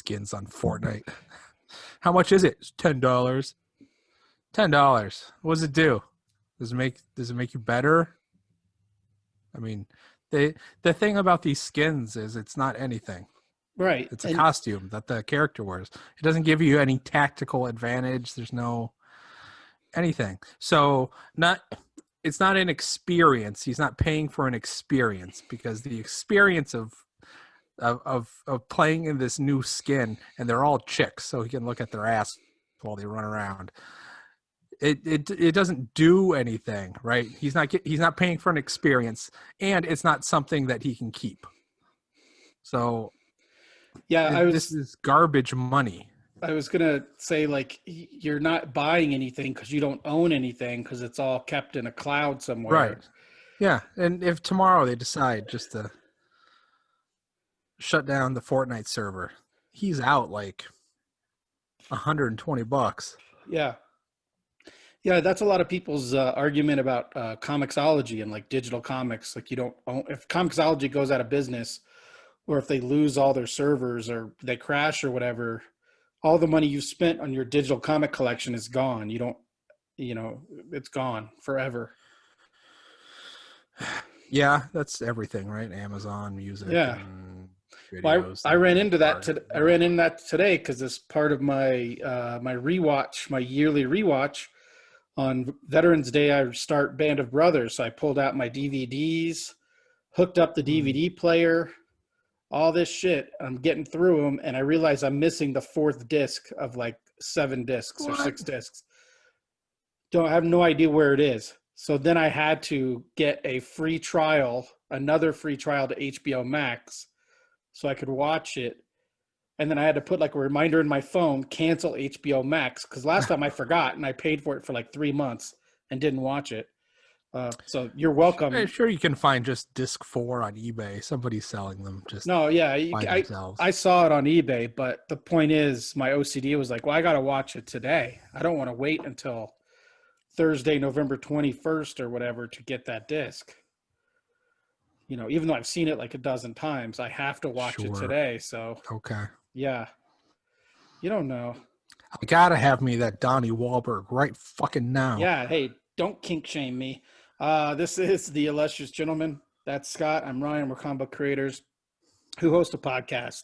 skins on Fortnite. How much is it? It's $10. $10. What does it do? Does it make you better? I mean, the thing about these skins is it's not anything. Right. It's a costume that the character wears. It doesn't give you any tactical advantage. There's no anything. So it's not an experience. He's not paying for an experience, because the experience of playing in this new skin, and they're all chicks, so he can look at their ass while they run around. It doesn't do anything, right? He's not paying for an experience, and it's not something that he can keep. So yeah, this is garbage money. I was gonna say, like, you're not buying anything because you don't own anything, because it's all kept in a cloud somewhere. Right. Yeah, and if tomorrow they decide just to shut down the Fortnite server, he's out like $120. Yeah. Yeah, that's a lot of people's argument about comiXology and like digital comics. Like, you don't own, if comiXology goes out of business, or if they lose all their servers or they crash or whatever, all the money you spent on your digital comic collection is gone. You don't, it's gone forever. Yeah, that's everything, right? Amazon Music. Yeah. And videos. Well, I ran into that. I ran into that today because as part of my my rewatch, my yearly rewatch on Veterans Day, I start Band of Brothers. So I pulled out my DVDs, hooked up the DVD player, all this shit. I'm getting through them, and I realize I'm missing the fourth disc of like 7 discs or 6 discs. Don't have no idea where it is. So then I had to get a free trial, another free trial to HBO Max, so I could watch it. And then I had to put like a reminder in my phone, cancel HBO Max, because last time I forgot and I paid for it for like 3 months and didn't watch it. So you're welcome. I'm sure you can find just disc 4 on eBay. Somebody's selling them. Just no, yeah, themselves. I saw it on eBay, but the point is, my OCD was like, well, I got to watch it today. I don't want to wait until Thursday, November 21st or whatever to get that disc. Even though I've seen it like a dozen times, I have to watch it today. So okay, yeah, you don't know. I gotta have me that Donnie Wahlberg right fucking now. Yeah, hey, don't kink shame me. This is the Illustrious Gentleman. That's Scott. I'm Ryan. We're comic book creators who host a podcast.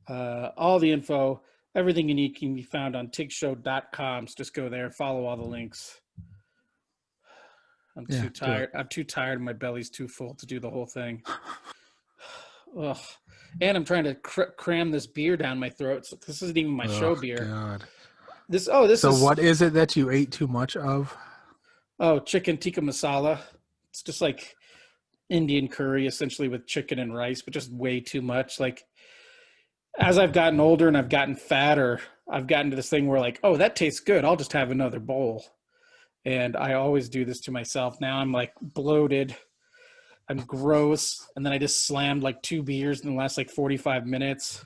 All the info, everything you need can be found on tigshow.com. So just go there, follow all the links. I'm too tired. I'm too tired. My belly's too full to do the whole thing. Ugh. And I'm trying to cram this beer down my throat. So this isn't even my show beer. God. So what is it that you ate too much of? Oh, chicken tikka masala. It's just like Indian curry, essentially, with chicken and rice, but just way too much. Like, as I've gotten older and I've gotten fatter, I've gotten to this thing where like, oh, that tastes good. I'll just have another bowl. And I always do this to myself. Now I'm like bloated. I'm gross. And then I just slammed like 2 beers in the last like 45 minutes.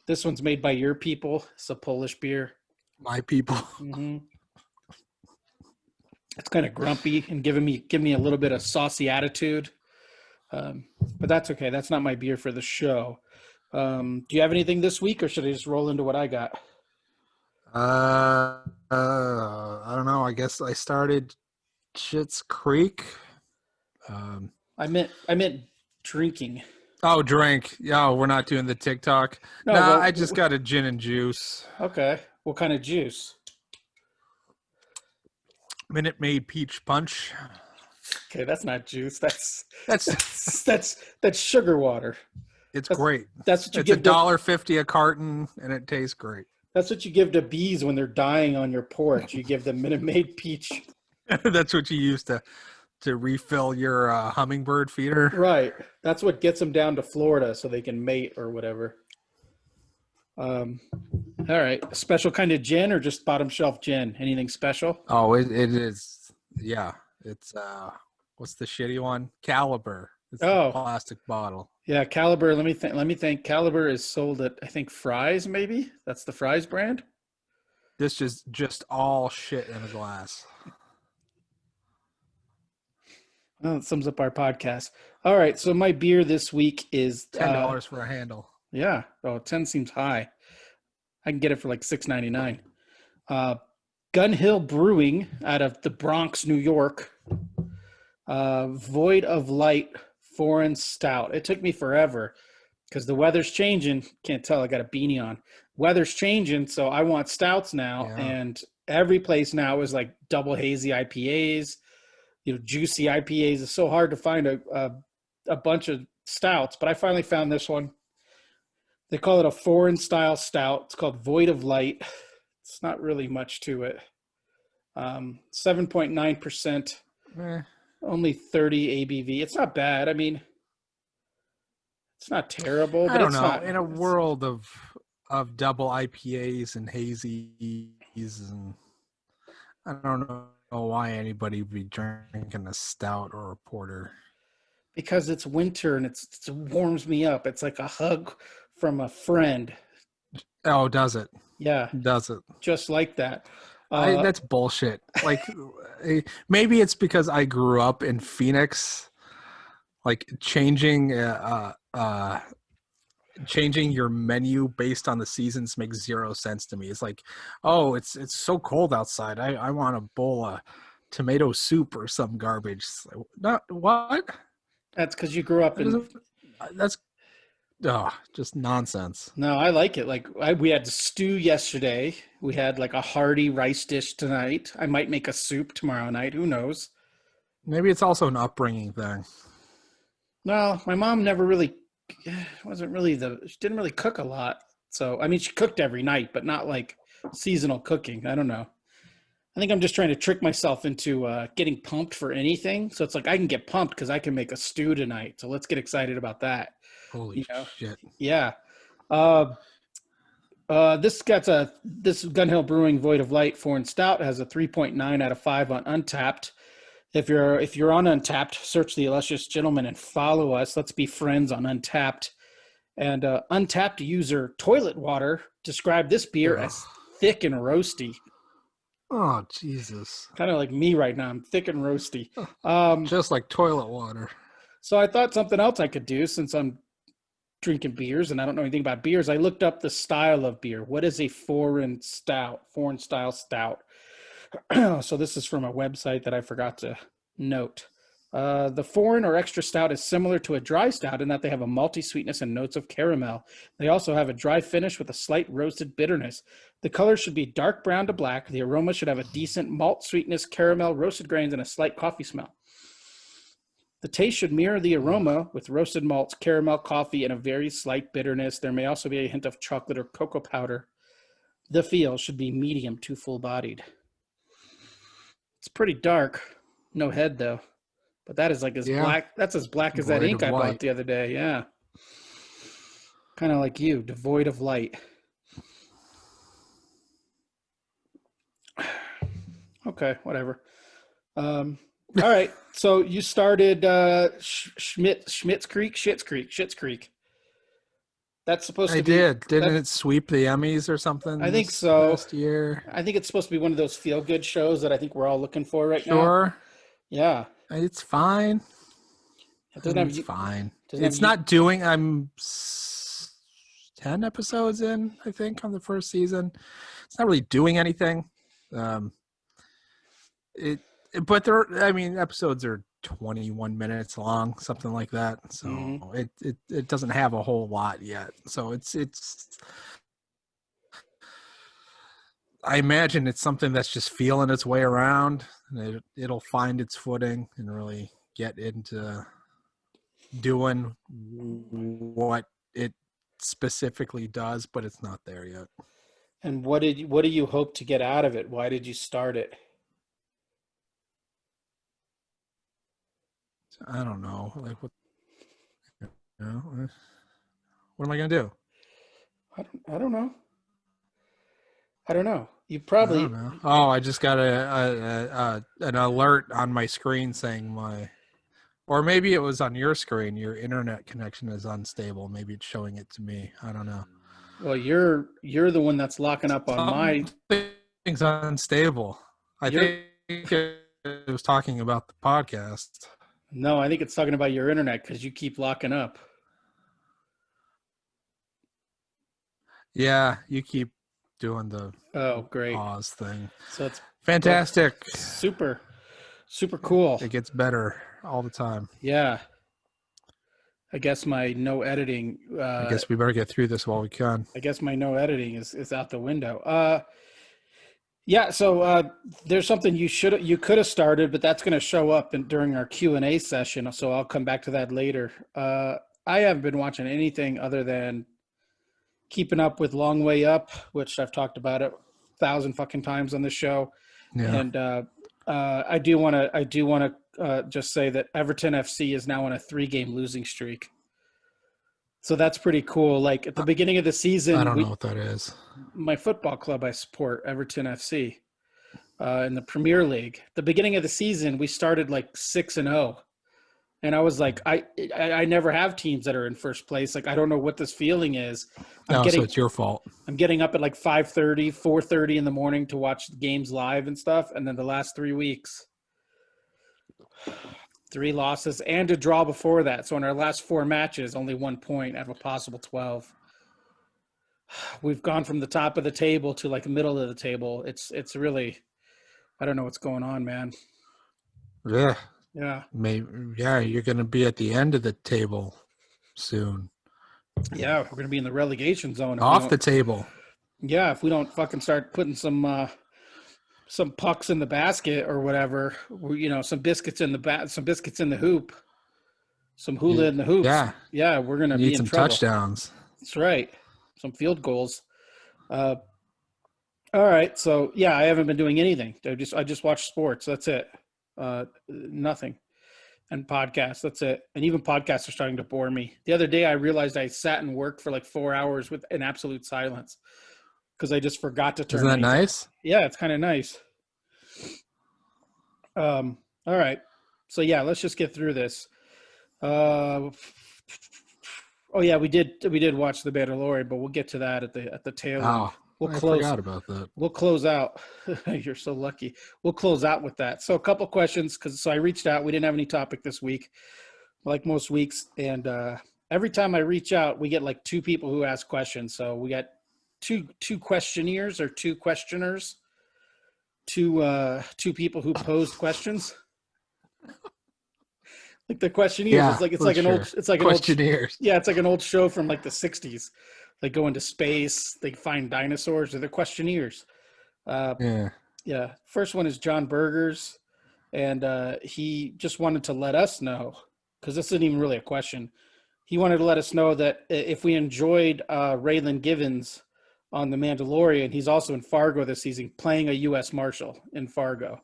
This one's made by your people. It's a Polish beer. My people. Mm-hmm. It's kind of grumpy and give me a little bit of saucy attitude. But that's okay. That's not my beer for the show. Do you have anything this week, or should I just roll into what I got? I don't know. I guess I started Schitt's Creek. I meant drinking. Oh, drink. Yeah, we're not doing the TikTok. No, I just got a gin and juice. Okay. What kind of juice? Minute Maid Peach Punch. Okay, that's not juice. That's sugar water. It's great. That's what you it's give. It's $1.50 a carton, and it tastes great. That's what you give to bees when they're dying on your porch. You give them Minute Maid Peach. That's what you use to refill your hummingbird feeder. Right. That's what gets them down to Florida so they can mate or whatever. All right. A special kind of gin or just bottom shelf gin? Anything special? Oh, it is. Yeah. It's what's the shitty one? Caliber. It's a plastic bottle. Yeah, Caliber. Let me think. Caliber is sold at, I think, Fry's, maybe? That's the Fry's brand? This is just all shit in a glass. Well, it sums up our podcast. All right, so my beer this week is $10 for a handle. Yeah. Oh, 10 seems high. I can get it for like $6.99. Gun Hill Brewing out of the Bronx, New York. Void of Light Foreign Stout. It took me forever because the weather's changing. Can't tell, I got a beanie on. Weather's changing, so I want stouts now. Yeah. And every place now is like double hazy IPAs, juicy IPAs. It's so hard to find a bunch of stouts, but I finally found this one. They call it a foreign style stout. It's called Void of Light. It's not really much to it. 7.9%, Eh, only 30 ABV. It's not bad. I mean, it's not terrible, I but don't it's know. not. In a world of double IPAs and hazies, and I don't know why anybody would be drinking a stout or a porter. Because it's winter and it warms me up. It's like a hug from a friend. Oh, does it? Yeah, Does it? just like that. That's bullshit. Like, maybe it's because I grew up in Phoenix. Like changing your menu based on the seasons makes zero sense to me. It's like, oh, it's so cold outside. I want a bowl of tomato soup or some garbage. Like, not what? That's because you grew up That in. doesn't. That's just nonsense. No, I like it. Like we had stew yesterday. We had like a hearty rice dish tonight. I might make a soup tomorrow night. Who knows? Maybe it's also an upbringing thing. No, my mom never really wasn't really she didn't really cook a lot. So I mean, she cooked every night, but not like seasonal cooking. I don't know. I think I'm just trying to trick myself into getting pumped for anything. So it's like I can get pumped because I can make a stew tonight. So let's get excited about that. Holy shit! Yeah. Uh, this Gun Hill Brewing Void of Light Foreign Stout has a 3.9 out of 5 on Untapped. If you're on Untapped, search the Illustrious Gentleman and follow us. Let's be friends on Untapped. And Untapped user Toilet Water described this beer as thick and roasty. Oh, Jesus. Kind of like me right now. I'm thick and roasty. Just like toilet water. So I thought something else I could do since I'm drinking beers and I don't know anything about beers. I looked up the style of beer. What is a foreign style stout? So this is from a website that I forgot to note. The foreign or extra stout is similar to a dry stout in that they have a malty sweetness and notes of caramel. They also have a dry finish with a slight roasted bitterness. The color should be dark brown to black. The aroma should have a decent malt sweetness, caramel, roasted grains, and a slight coffee smell. The taste should mirror the aroma with roasted malts, caramel, coffee, and a very slight bitterness. There may also be a hint of chocolate or cocoa powder. The feel should be medium to full-bodied. It's pretty dark. No head, though. But that is like black. That's as black as that ink I bought the other day. Yeah. Kind of like you, devoid of light. Okay, whatever. All right. So you started Schitt's Creek. That's supposed to be. Didn't it sweep the Emmys or something? I think so. Last year. I think it's supposed to be one of those feel-good shows that I think we're all looking for right now. Sure. Yeah. It's fine. It's fine. It's not doing. I'm 10 episodes in, I think, on the first season. It's not really doing anything. Episodes are 21 minutes long, something like that. So it doesn't have a whole lot yet. So it's I imagine it's something that's just feeling its way around, and it'll find its footing and really get into doing what it specifically does, but it's not there yet. And what do you hope to get out of it? Why did you start it? I don't know. Like what am I gonna do? I don't know. You probably. I don't know. Oh, I just got an alert on my screen saying or maybe it was on your screen. Your internet connection is unstable. Maybe it's showing it to me. I don't know. Well, you're the one that's locking up on my. Something's unstable. I think it was talking about the podcast. No, I think it's talking about your internet because you keep locking up. Yeah, you keep doing the Oh, great. pause thing. So it's Fantastic. super, super cool. It gets better all the time. Yeah. I guess my no editing. I guess we better get through this while we can. I guess my no editing is out the window. Yeah. So there's something you could have started, but that's going to show up during our Q&A session. So I'll come back to that later. I haven't been watching anything other than keeping up with Long Way Up, which I've talked about it 1,000 fucking times on the show. Yeah. And I do want to just say that Everton FC is now on a 3-game losing streak. So that's pretty cool. Like at the beginning of the season, I don't know what that is. My football club I support, Everton FC, in the Premier League. The beginning of the season, we started like 6-0, and I was like, I never have teams that are in first place. Like I don't know what this feeling is. So it's your fault. I'm getting up at like 5:30, 4:30 in the morning to watch the games live and stuff, and then the last 3 weeks, 3 losses and a draw before that. So in our last 4 matches, only 1 point out of a possible 12. We've gone from the top of the table to like the middle of the table. It's really, I don't know what's going on, man. Yeah. Yeah. Maybe. Yeah, you're going to be at the end of the table soon. Yeah, we're going to be in the relegation zone. Off the table. Yeah, if we don't fucking start putting some pucks in the basket or whatever, some biscuits in the hoop, some hula in the hoops. Yeah, we're gonna be in some trouble. Touchdowns. That's right, some field goals. All right, so yeah, I haven't been doing anything. I just watch sports. That's it. Nothing, and podcasts. That's it. And even podcasts are starting to bore me. The other day, I realized I sat and worked for like 4 hours in absolute silence. Because I just forgot to turn. Isn't that nice? Yeah, it's kind of nice. All right. So yeah, let's just get through this. Oh yeah, we did watch The Mandalorian, but we'll get to that at the tail end. I forgot about that. We'll close out. You're so lucky. We'll close out with that. So a couple questions so I reached out. We didn't have any topic this week, like most weeks, and every time I reach out, we get like 2 people who ask questions. So we got two questionnaires or 2 questioners, 2 people who posed questions. Like the questionnaires, yeah, it's like an old show from like the 60s. They go into space, they find dinosaurs, or the questionnaires. Yeah. First one is John Burgers, and he just wanted to let us know, because this isn't even really a question. He wanted to let us know that if we enjoyed Raylan Givens on The Mandalorian, he's also in Fargo this season, playing a U.S. Marshal in Fargo.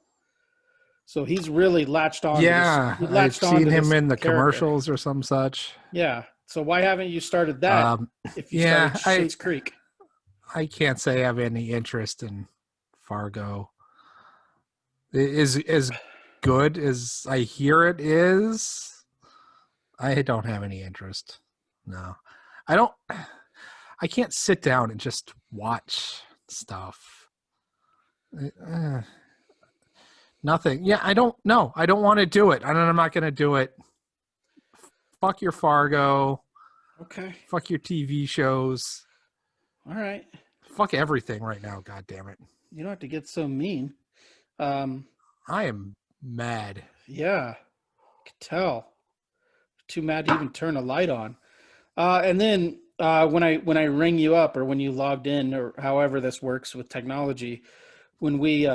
So he's really latched on. Yeah, I've seen him in the commercials or some such. Yeah. So why haven't you started that? If you started Schitt's Creek, I can't say I have any interest in Fargo. It is as good as I hear it is. I don't have any interest. No, I don't. I can't sit down and just watch stuff. Nothing. Yeah, I don't know. I don't want to do it. I'm not going to do it. Fuck your Fargo. Okay. Fuck your TV shows. All right. Fuck everything right now. God damn it. You don't have to get so mean. I am mad. Yeah. I could tell. Too mad to even turn a light on. And then when I ring you up, or when you logged in, or however this works with technology, when we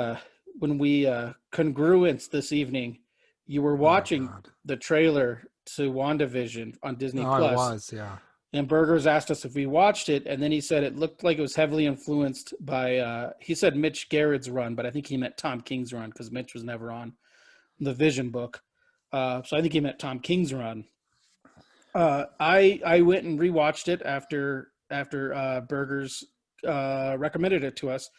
congruence this evening, you were watching the trailer to WandaVision on Disney Plus. I was, yeah. And Burgers asked us if we watched it, and then he said it looked like it was heavily influenced by he said Mitch Garrett's run, but I think he meant Tom King's run, because Mitch was never on the Vision book. So I think he meant Tom King's run. I went and rewatched it after Burgers recommended it to us,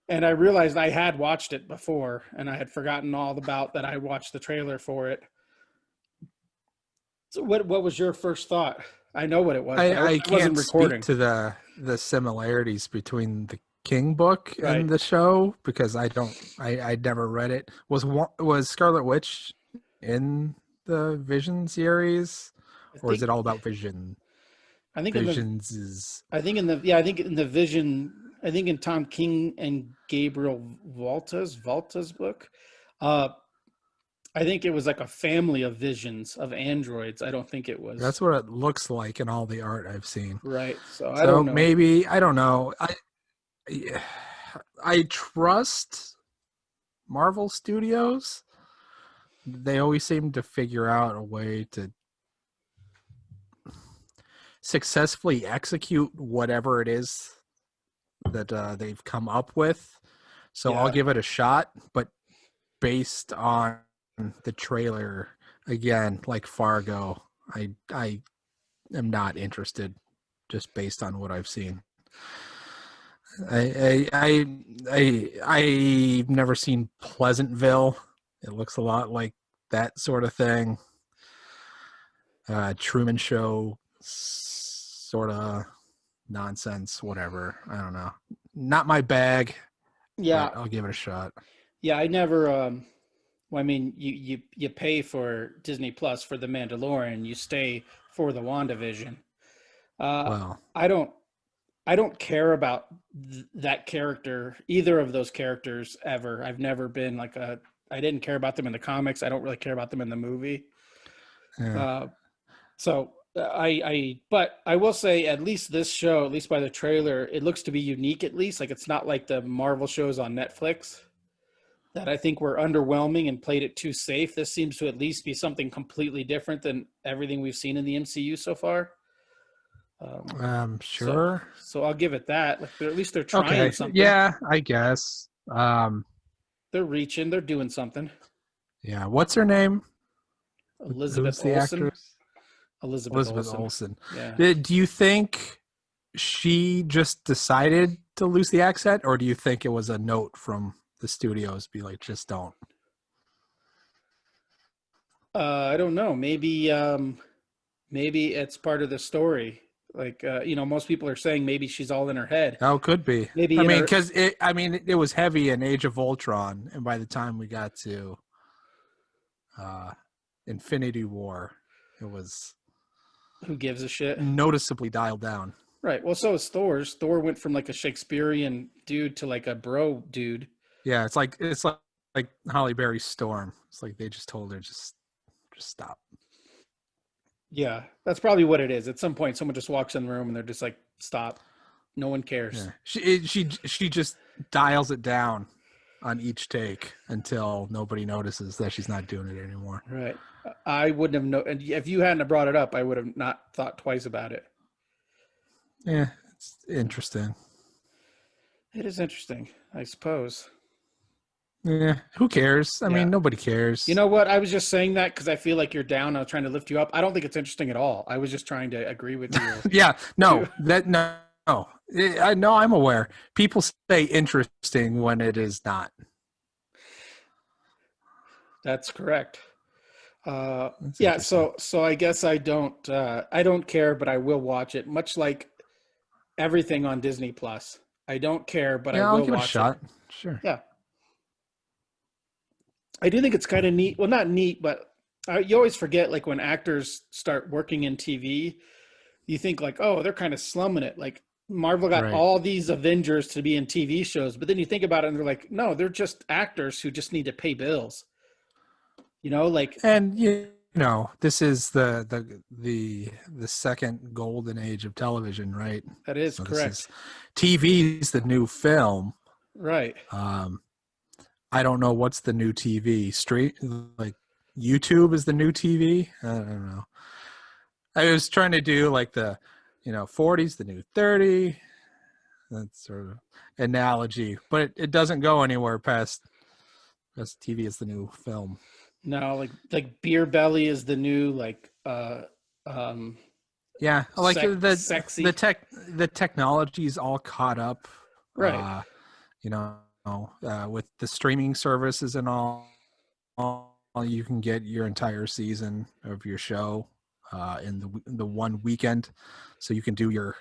and I realized I had watched it before, and I had forgotten all about that. I watched the trailer for it. So what was your first thought? I know what it was. I can't speak to the similarities between the King book and the show, because I never read it. Was Scarlet Witch in the Vision series, or is it all about Vision? I think in the Visions is I think in the yeah, I think in the Vision, I think in Tom King and Gabriel Volta's book, uh, I think it was like a family of visions of androids. I don't think it was that's what it looks like in all the art I've seen. right. So I So don't know. maybe I don't know. I trust Marvel Studios. They always seem to figure out a way to successfully execute whatever it is that they've come up with. So I'll Yeah, give it a shot, but based on the trailer, again, like Fargo, I am not interested just based on what I've seen. I've never seen Pleasantville. It looks a lot like that sort of thing. Truman Show sort of nonsense, whatever. I don't know. Not my bag, yeah, but I'll give it a shot. yeah. I never. Well, I mean, you pay for Disney Plus for the Mandalorian. You stay for the WandaVision. Uh, Well, I don't. I don't care about that character, either of those characters ever. I've never been like a. I didn't care about them in the comics. I don't really care about them in the movie. yeah. Uh, but I will say, at least this show, at least by the trailer, it looks to be unique. At least, like it's not like the Marvel shows on Netflix that I think were underwhelming and played it too safe. This seems to at least be something completely different than everything we've seen in the MCU so far. So, Sure. so I'll give it that. Like, at least they're trying Okay. something. Yeah, I guess. They're reaching. They're doing something. Yeah. What's her name? Elizabeth Who's the Olsen. actress? Elizabeth Elizabeth Olsen. Olsen. Yeah. Do you think she just decided to lose the accent, or do you think it was a note from the studios, be like, just don't? I don't know. Maybe it's part of the story. Like, most people are saying maybe she's all in her head. Oh, could be. Maybe I in mean, her. because it was heavy in Age of Ultron, and by the time we got to uh, Infinity War, it was Who gives a shit? noticeably dialed down. Right. Well, so is Thor's. Thor went from like a Shakespearean dude to like a bro dude. Yeah, it's like Holly Berry's Storm. It's like they just told her just stop. Yeah, that's probably what it is. At some point, someone just walks in the room and they're just like, "Stop." No one cares. Yeah, she just dials it down on each take until nobody notices that she's not doing it anymore. Right. I wouldn't have known. And if you hadn't have brought it up, I would have not thought twice about it. Yeah, it's interesting. It is interesting, I suppose. Yeah, who cares? I Yeah. mean, nobody cares. You know what? I was just saying that because I feel like you're down. I was trying to lift you up. I don't think it's interesting at all. I was just trying to agree with you. Yeah, no, no. I know, I'm aware. People say interesting when it is not. That's correct. That's Yeah. interesting. So I guess I don't care, but I will watch it. Much like everything on Disney Plus. I don't care, but I Yeah, I'll will give it a watch it. shot. Sure. Yeah. I do think it's kind of neat. Well, not neat, but you always forget, like when actors start working in TV, you think like, oh, they're kind of slumming it. Like Marvel got Right. all these Avengers to be in TV shows, but then you think about it and they're like, no, they're just actors who just need to pay bills. Like And this is the second golden age of television, right? that is So this correct. is TV's the new film. Right. I don't know what's the new TV. Straight like YouTube is the new TV. I don't know. I was trying to do like the 40's the new 30. That sort of analogy, but it doesn't go anywhere past TV is the new film. No, like Beer Belly is the new um Yeah, like sexy. the technology's all caught up. Right. You know, with the streaming services and all, you can get your entire season of your show in the one weekend, so you can do your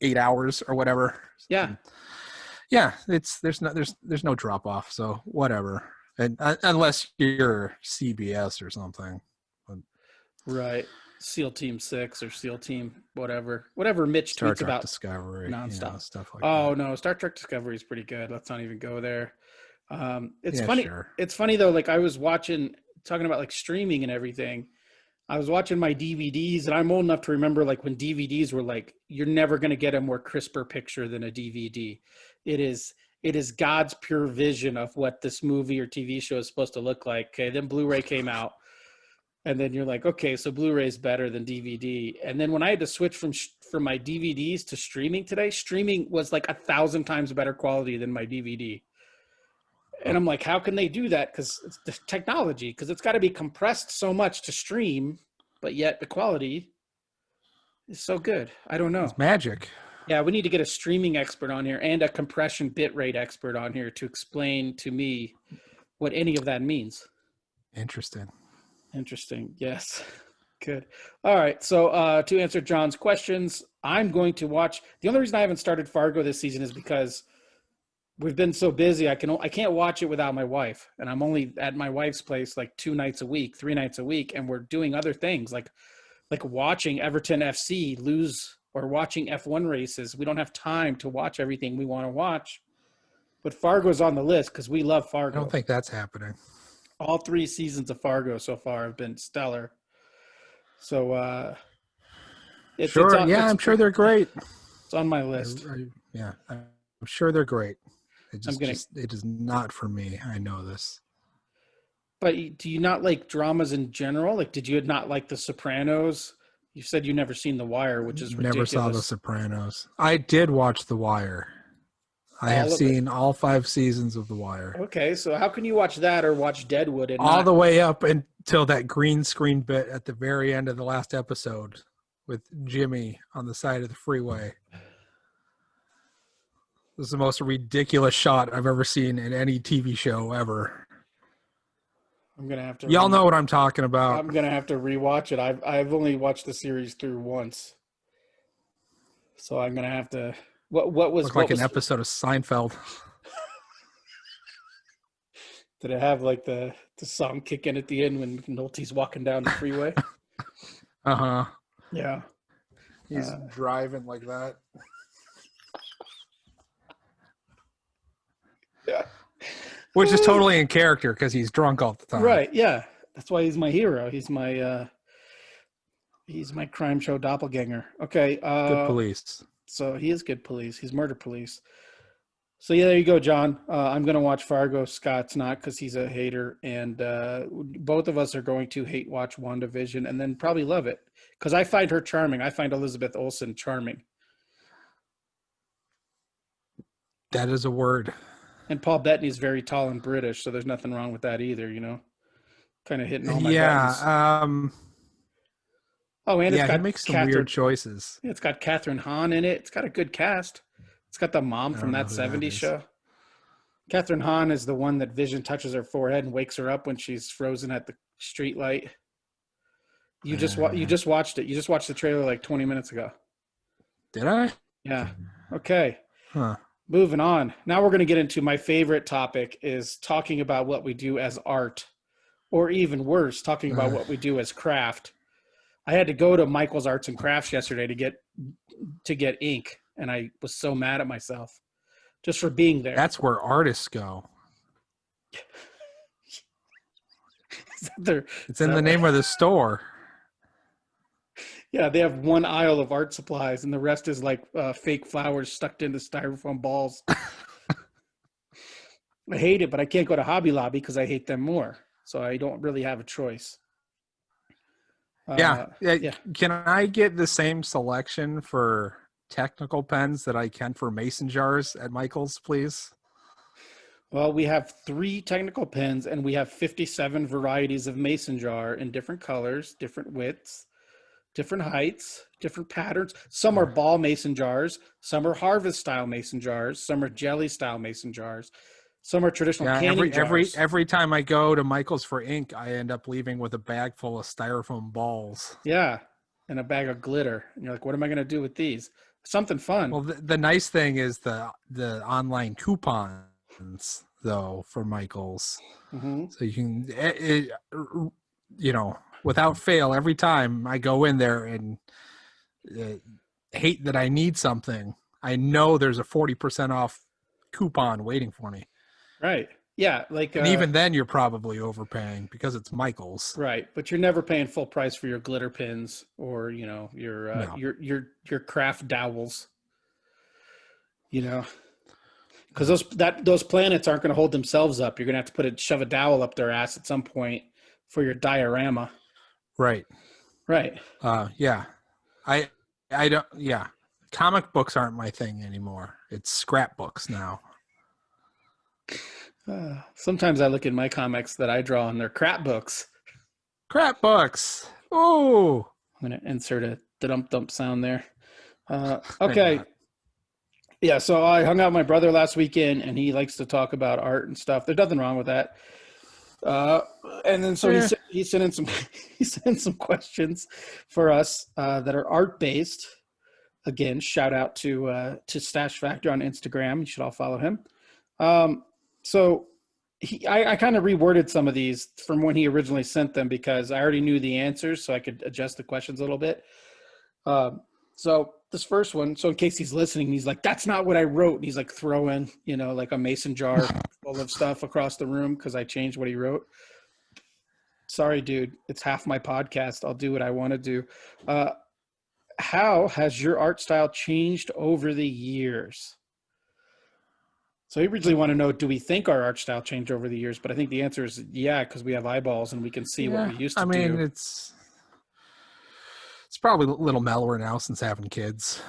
8 hours or whatever. Yeah. And yeah, there's no drop off, so whatever, and unless you're CBS or something. Right. SEAL Team 6 or SEAL Team whatever Mitch Star tweets Trek about Discovery, nonstop. stuff like Oh that. no, Star Trek Discovery is pretty good. Let's not even go there. It's Yeah, funny. sure. It's funny though. Like I was talking about like streaming and everything. I was watching my DVDs, and I'm old enough to remember like when DVDs were like, you're never going to get a more crisper picture than a DVD. It is God's pure vision of what this movie or TV show is supposed to look like. Okay, then Blu-ray came out, and then you're like, okay, so Blu-ray is better than DVD. And then when I had to switch from my DVDs to streaming today, streaming was like 1,000 times better quality than my DVD. And I'm like, how can they do that? Because it's the technology, because it's got to be compressed so much to stream, but yet the quality is so good. I don't know. It's magic. Yeah, we need to get a streaming expert on here and a compression bitrate expert on here to explain to me what any of that means. Interesting. Yes. Good. All right. So to answer John's questions, I'm going to watch. The only reason I haven't started Fargo this season is because we've been so busy. I can't watch it without my wife, and I'm only at my wife's place like 2 nights a week, 3 nights a week, and we're doing other things like watching Everton FC lose or watching F1 races. We don't have time to watch everything we want to watch, but Fargo's on the list because we love Fargo. I don't think that's happening. All 3 seasons of Fargo so far have been stellar. So I'm sure they're great. It's on my list. I'm sure they're great. It is not for me. I know this. But do you not like dramas in general? Like, did you not like The Sopranos? You said you never seen The Wire, which is ridiculous. Never saw The Sopranos. I did watch The Wire. I have seen all 5 seasons of The Wire. Okay, so how can you watch that or watch Deadwood and all the way up until that green screen bit at the very end of the last episode with Jimmy on the side of the freeway? This is the most ridiculous shot I've ever seen in any TV show ever. I'm gonna have to. Y'all know what I'm talking about. I'm gonna have to rewatch it. I've only watched the series through once, so I'm gonna have to. What was Looked like an episode of Seinfeld? Did it have like the song kick in at the end when McNulty's walking down the freeway? Uh-huh. Yeah. He's driving like that. Yeah. Which is totally in character because he's drunk all the time. Right, yeah. That's why he's my hero. He's my crime show doppelganger. Okay. Good police. So he is good police. He's murder police. So yeah, there you go, John. I'm going to watch Fargo. Scott's not because he's a hater. And both of us are going to hate watch WandaVision and then probably love it because I find her charming. I find Elizabeth Olsen charming. That is a word. And Paul Bettany's very tall and British, so there's nothing wrong with that either, you know? Kind of hitting all my buttons. And it's got he makes some weird choices. It's got Catherine Hahn in it. It's got a good cast. It's got the mom from that 70s show. Catherine Hahn is the one that Vision touches her forehead and wakes her up when she's frozen at the street light. You just watched it. You just watched the trailer like 20 minutes ago. Did I? Yeah. Okay. Huh. Moving on. Now we're going to get into my favorite topic is talking about what we do as art, or even worse, talking about what we do as craft. I had to go to Michael's Arts and Crafts yesterday to get ink, and I was so mad at myself just for being there. That's where artists go. It's in the name of the store. Yeah, they have one aisle of art supplies, and the rest is like fake flowers stuck into styrofoam balls. I hate it, but I can't go to Hobby Lobby because I hate them more. So I don't really have a choice. Yeah. Can I get the same selection for technical pens that I can for mason jars at Michael's, please? Well, we have 3 technical pens, and we have 57 varieties of mason jar in different colors, different widths, different heights, different patterns. Some are ball mason jars. Some are harvest style mason jars. Some are jelly style mason jars. Some are traditional canning jars. Every time I go to Michael's for ink, I end up leaving with a bag full of styrofoam balls. Yeah, and a bag of glitter. And you're like, what am I going to do with these? Something fun. Well, the nice thing is the online coupons, though, for Michael's. Mm-hmm. So you can, without fail, every time I go in there and hate that I need something, I know there's a 40% off coupon waiting for me. Right. Yeah. Like, And even then, you're probably overpaying because it's Michael's. right. But you're never paying full price for your glitter pins or, No. your craft dowels, because those planets aren't going to hold themselves up. You're going to have to shove a dowel up their ass at some point for your diorama. Right. Right. Yeah. I don't, yeah. Comic books aren't my thing anymore. It's scrapbooks now. Sometimes I look at my comics that I draw and they're crap books. Crap books. Oh. I'm going to insert a dump sound there. Okay. Yeah, so I hung out with my brother last weekend, and he likes to talk about art and stuff. There's nothing wrong with that. And then so he sent in some questions for us that are art based. Again, shout out to Stash Factor on Instagram. You should all follow him. So I kind of reworded some of these from when he originally sent them because I already knew the answers, so I could adjust the questions a little bit. So this first one, so in case he's listening, he's like, that's not what I wrote. And he's like throwing, like a mason jar full of stuff across the room because I changed what he wrote. Sorry, dude. It's half my podcast. I'll do what I want to do. How has your art style changed over the years? So he originally want to know, do we think our art style changed over the years? But I think the answer is yeah, because we have eyeballs and we can see what we used to do. I mean, it's probably a little mellower now since having kids.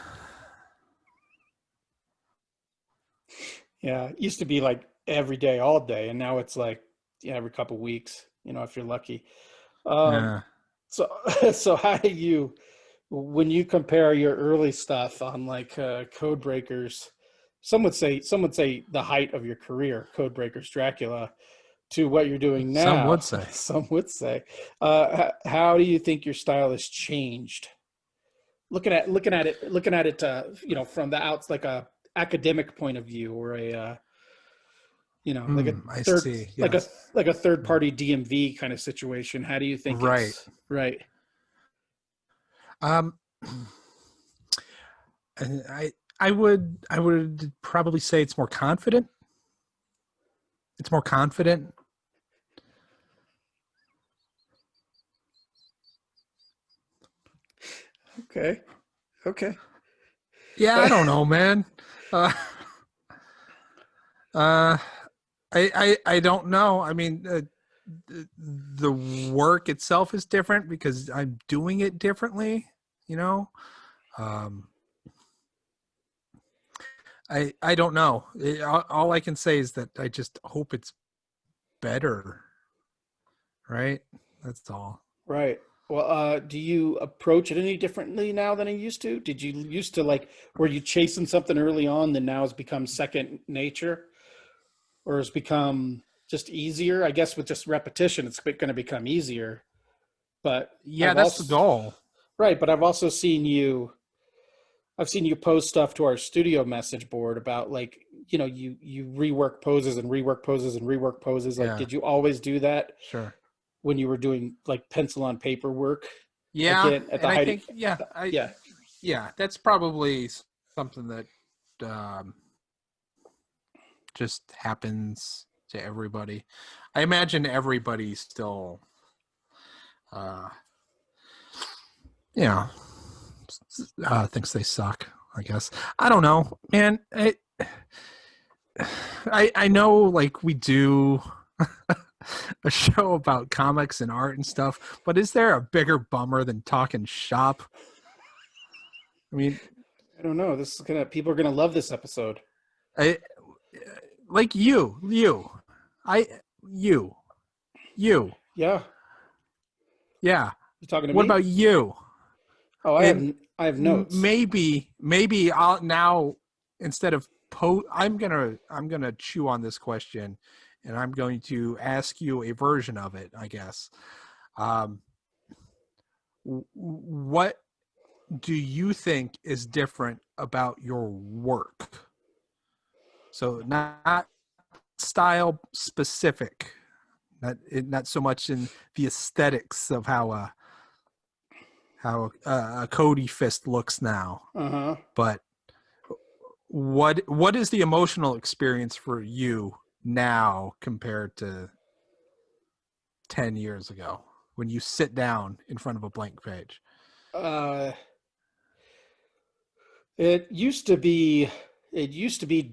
Yeah, it used to be like every day, all day, and now it's like every couple of weeks, if you're lucky. So how do you, when you compare your early stuff on like Code Breakers, some would say the height of your career, Code Breakers Dracula, to what you're doing now? Some would say. How do you think your style has changed? Looking at it, from the outs, like a academic point of view, or a, like a third, like a third party DMV kind of situation. How do you think? It's right? I would probably say it's more confident. It's more confident. Okay. Yeah, I don't know, man. I don't know. I mean, the work itself is different because I'm doing it differently. I don't know. All I can say is that I just hope it's better. Right? That's all. Right. Well, do you approach it any differently now than you used to? Did you used to were you chasing something early on that now has become second nature, or has become just easier? I guess with just repetition, it's going to become easier. But yeah, that's the goal. Right. But I've seen you post stuff to our studio message board about you rework poses and rework poses and rework poses. Did you always do that? Sure. When you were doing pencil on paper work? Yeah. Again, at the height, I think, yeah, that's probably something that just happens to everybody. I imagine everybody still, thinks they suck, I guess. I don't know, man. I know we do a show about comics and art and stuff, but is there a bigger bummer than talking shop? I mean, I don't know. People are gonna love this episode. You. Yeah. Yeah. You talking to me? What about you? Oh, I have notes. Maybe I'll now, instead of I'm gonna chew on this question, and I'm going to ask you a version of it, I guess. What do you think is different about your work? So not style specific, not so much in the aesthetics of how a Cody fist looks now. Uh-huh. But what is the emotional experience for you now compared to 10 years ago when you sit down in front of a blank page? It used to be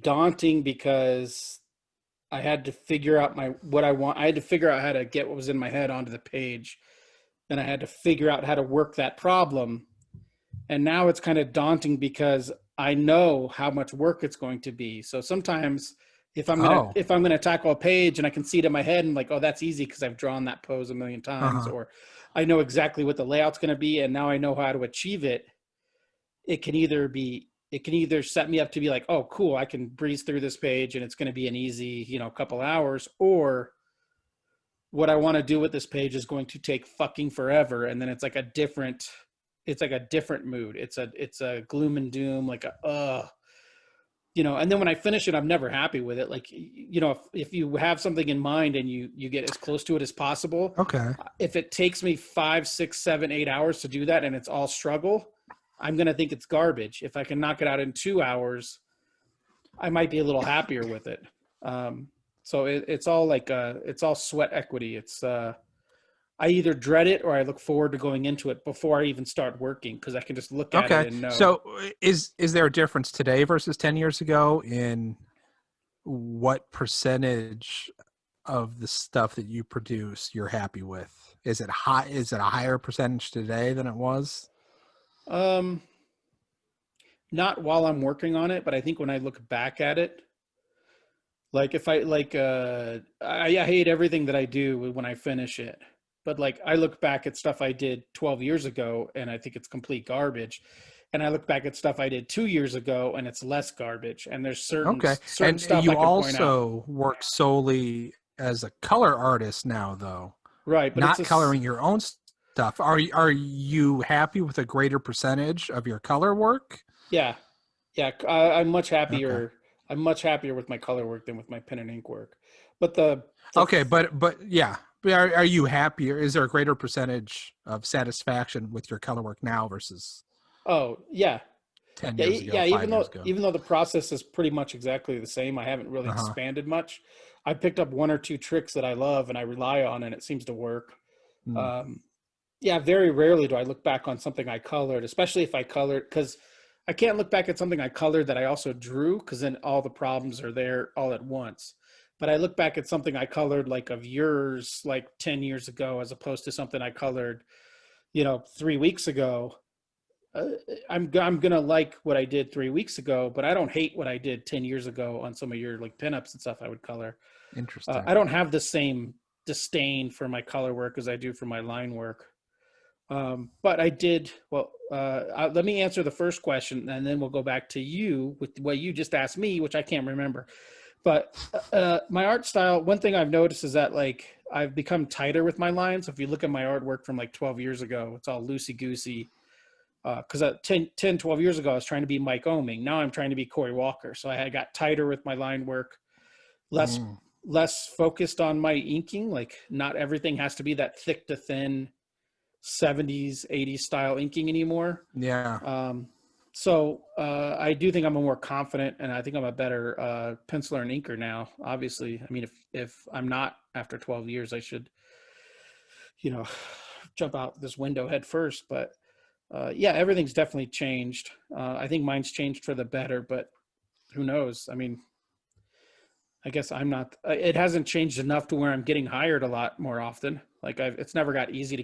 daunting because I had to figure out what I want. I had to figure out how to get what was in my head onto the page, and I had to figure out how to work that problem. And now it's kind of daunting because I know how much work it's going to be. So sometimes if I'm gonna tackle a page and I can see it in my head and like, oh, that's easy because I've drawn that pose a million times, or I know exactly what the layout's going to be, and now I know how to achieve it. It can either set me up to be like, oh, cool, I can breeze through this page and it's going to be an easy, couple hours, or what I want to do with this page is going to take fucking forever, and then it's like a different mood. It's a gloom and doom, like and then when I finish it, I'm never happy with it. Like, if you have something in mind and you get as close to it as possible. Okay. If it takes me 5, 6, 7, 8 hours to do that and it's all struggle, I'm going to think it's garbage. If I can knock it out in 2 hours, I might be a little happier with it. So it's all it's all sweat equity. It's, I either dread it or I look forward to going into it before I even start working, because I can just look at it and know. So is there a difference today versus 10 years ago in what percentage of the stuff that you produce you're happy with? Is it high? Is it a higher percentage today than it was? Not while I'm working on it, but I think when I look back at it, like if I hate everything that I do when I finish it. But like I look back at stuff I did 12 years ago and I think it's complete garbage. And I look back at stuff I did 2 years ago and it's less garbage. And there's certain and stuff you I can point out. also work solely as a color artist now, though. Right, but not coloring your own stuff. Are you happy with a greater percentage of your color work? Yeah. I'm much happier. Okay. I'm much happier with my color work than with my pen and ink work. But but yeah. Are you happier? Is there a greater percentage of satisfaction with your color work now versus? Oh yeah, 10 years ago, 5 years ago. Even though the process is pretty much exactly the same, I haven't really expanded much. I picked up 1 or 2 tricks that I love and I rely on, and it seems to work. Very rarely do I look back on something I colored, especially if I colored, because I can't look back at something I colored that I also drew, because then all the problems are there all at once. But I look back at something I colored like of yours, like 10 years ago, as opposed to something I colored, 3 weeks ago. I'm going to like what I did 3 weeks ago, but I don't hate what I did 10 years ago on some of your like pinups and stuff I would color. Interesting. I don't have the same disdain for my color work as I do for my line work. But I did, let me answer the first question and then we'll go back to you with what you just asked me, which I can't remember. But my art style, one thing I've noticed is that like I've become tighter with my lines. If you look at my artwork from like 12 years ago, it's all loosey-goosey. Because 10, 12 years ago, I was trying to be Mike Oeming. Now I'm trying to be Corey Walker. So I got tighter with my line work, less focused on my inking. Like not everything has to be that thick to thin 70s, 80s style inking anymore. Yeah. So I do think I'm a more confident, and I think I'm a better penciler and inker now. Obviously, I mean, if I'm not after 12 years, I should, jump out this window head first. But everything's definitely changed. I think mine's changed for the better, but who knows? I mean, I guess I'm not. It hasn't changed enough to where I'm getting hired a lot more often. Like it's never been easy to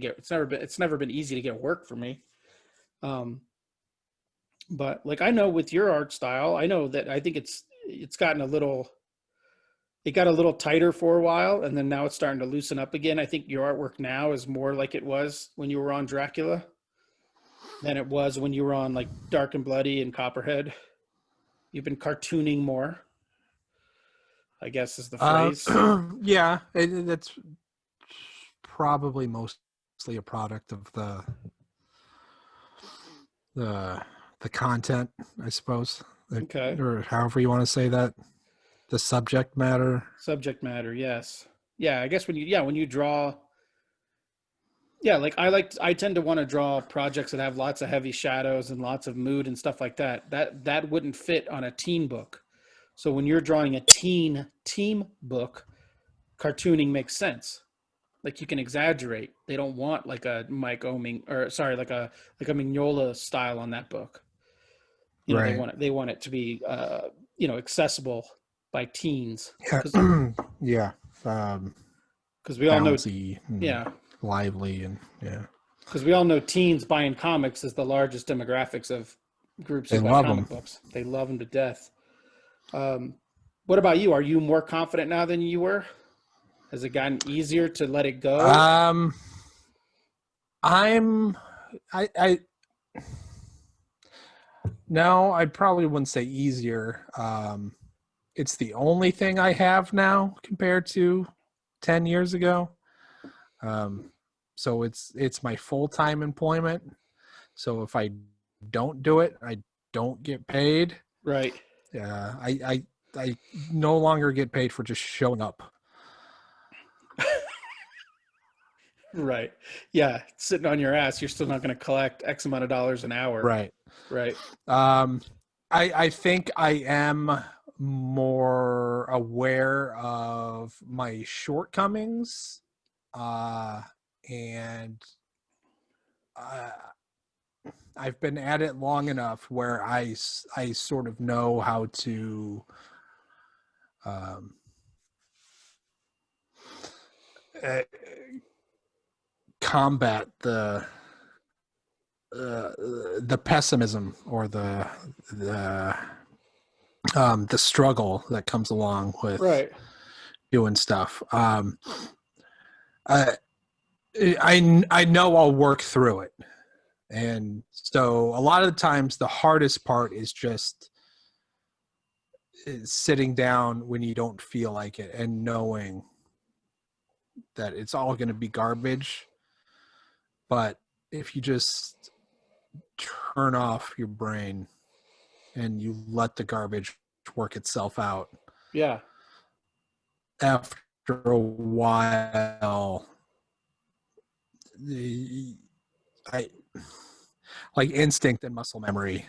get work for me. But like I know with your art style, I know that I think it got a little tighter for a while, and then now it's starting to loosen up again. I think your artwork now is more like it was when you were on Dracula than it was when you were on like Dark and Bloody and Copperhead. You've been cartooning more, I guess is the phrase. Yeah, that's probably mostly a product of the content, I suppose. Okay. Or however you want to say that. The subject matter. Subject matter, yes. Yeah, I guess when you draw, yeah, like I tend to want to draw projects that have lots of heavy shadows and lots of mood and stuff like that. That wouldn't fit on a teen book. So when you're drawing a teen team book, cartooning makes sense. Like you can exaggerate. They don't want like a Mike Oming, or sorry, like a Mignola style on that book. You know, Right. they want it to be accessible by teens, Yeah. because Yeah. we all know, Bouncy and yeah, lively and yeah. because we all know teens buying comics is the largest demographics of groups They who buy love comic them. books. They love them to death. Um, what about you? Are you more confident now than you were? Has it gotten easier to let it go? Um, I'm, I no, I probably wouldn't say easier. It's the only thing I have now compared to 10 years ago. Um, so it's my full-time employment. So if I don't do it, I don't get paid. Right. I no longer get paid for just showing up. Right. Yeah. Sitting on your ass, you're still not going to collect X amount of dollars an hour. Right. Right. Um, I think I am more aware of my shortcomings, and uh, I've been at it long enough where I sort of know how to um, uh, combat the pessimism or the struggle that comes along with Right. doing stuff. I I know I'll work through it, and so a lot of the times the hardest part is just sitting down when you don't feel like it and knowing that it's all going to be garbage. But if you just turn off your brain and you let the garbage work itself out, Yeah. after a while, I like instinct and muscle memory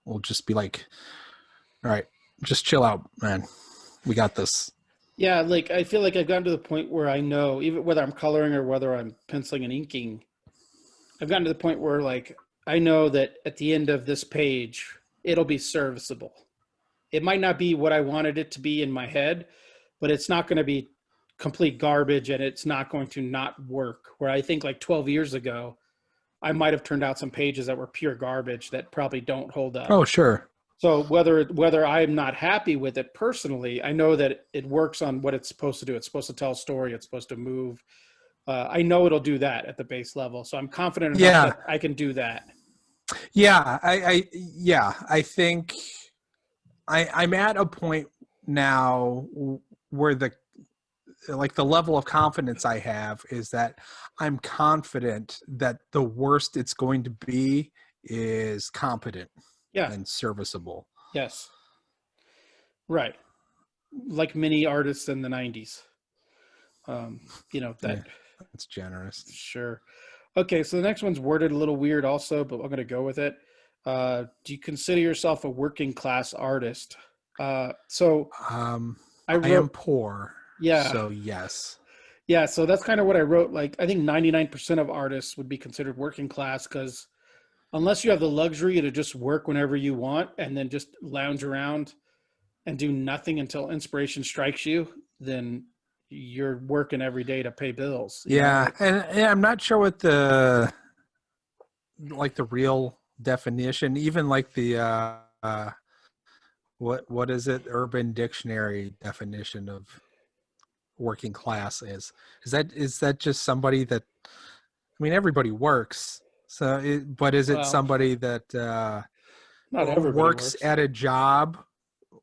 will just be like, all right, just chill out, man. We got this. Yeah. Like I feel like I've gotten to the point where I know, even whether I'm coloring or whether I'm penciling and inking, I've gotten to the point where like I know that at the end of this page, it'll be serviceable. It might not be what I wanted it to be in my head, but it's not going to be complete garbage and it's not going to not work. Where I think like 12 years ago, I might have turned out some pages that were pure garbage that probably don't hold up. Oh, sure. So whether I'm not happy with it personally, I know that it works on what it's supposed to do. It's supposed to tell a story. It's supposed to move. I know it'll do that at the base level. So I'm confident enough Yeah. that I can do that. Yeah. I think I'm at a point now where the level of confidence I have is that I'm confident that the worst it's going to be is competent Yeah. and serviceable. Yes. Right. Like many artists in the 90s. That. Yeah, that's generous. Sure. Okay, so the next one's worded a little weird also, but I'm going to go with it. Do you consider yourself a working class artist? So I I am wrote, poor, yeah, so yes. yeah. So that's kind of what I wrote. Like, I think 99% of artists would be considered working class because unless you have the luxury to just work whenever you want and then just lounge around and do nothing until inspiration strikes you, then you're working every day to pay bills. Yeah, and I'm not sure what the real definition, even like the what is it? Urban Dictionary definition of working class is. Is that just somebody that? I mean, everybody works. So, but is it Well, somebody that not everybody works works. at a job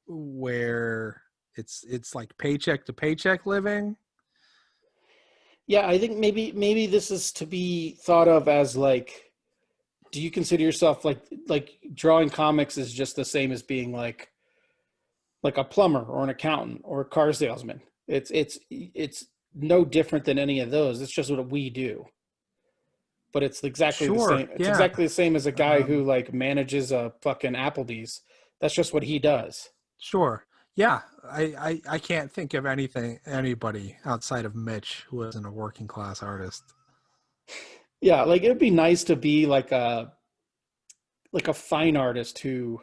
where it's like paycheck to paycheck living? Yeah, I think maybe this is to be thought of as like, do you consider yourself like drawing comics is just the same as being like a plumber or an accountant or a car salesman? It's no different than any of those. It's just what we do. But it's exactly the Sure. same. It's Yeah. exactly the same as a guy who Um, like manages a fucking Applebee's. That's just what he does. sure. Yeah. I can't think of anybody outside of Mitch who isn't a working class artist. Yeah, like it'd be nice to be like a fine artist who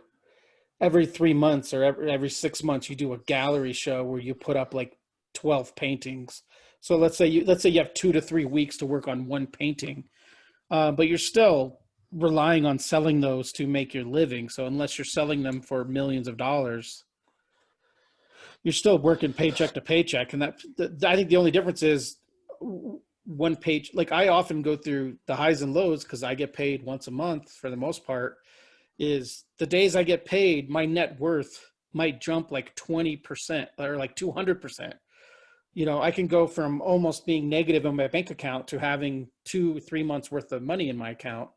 every 3 months or every 6 months you do a gallery show where you put up like 12 paintings. So let's say you have 2 to 3 weeks to work on one painting, but you're still relying on selling those to make your living. So unless you're selling them for millions of dollars, you're still working paycheck to paycheck. And I think the only difference is one page. Like I often go through the highs and lows because I get paid once a month for the most part. Is the days I get paid, my net worth might jump like 20% or like 200%. I can go from almost being negative in my bank account to having 2-3 months worth of money in my account.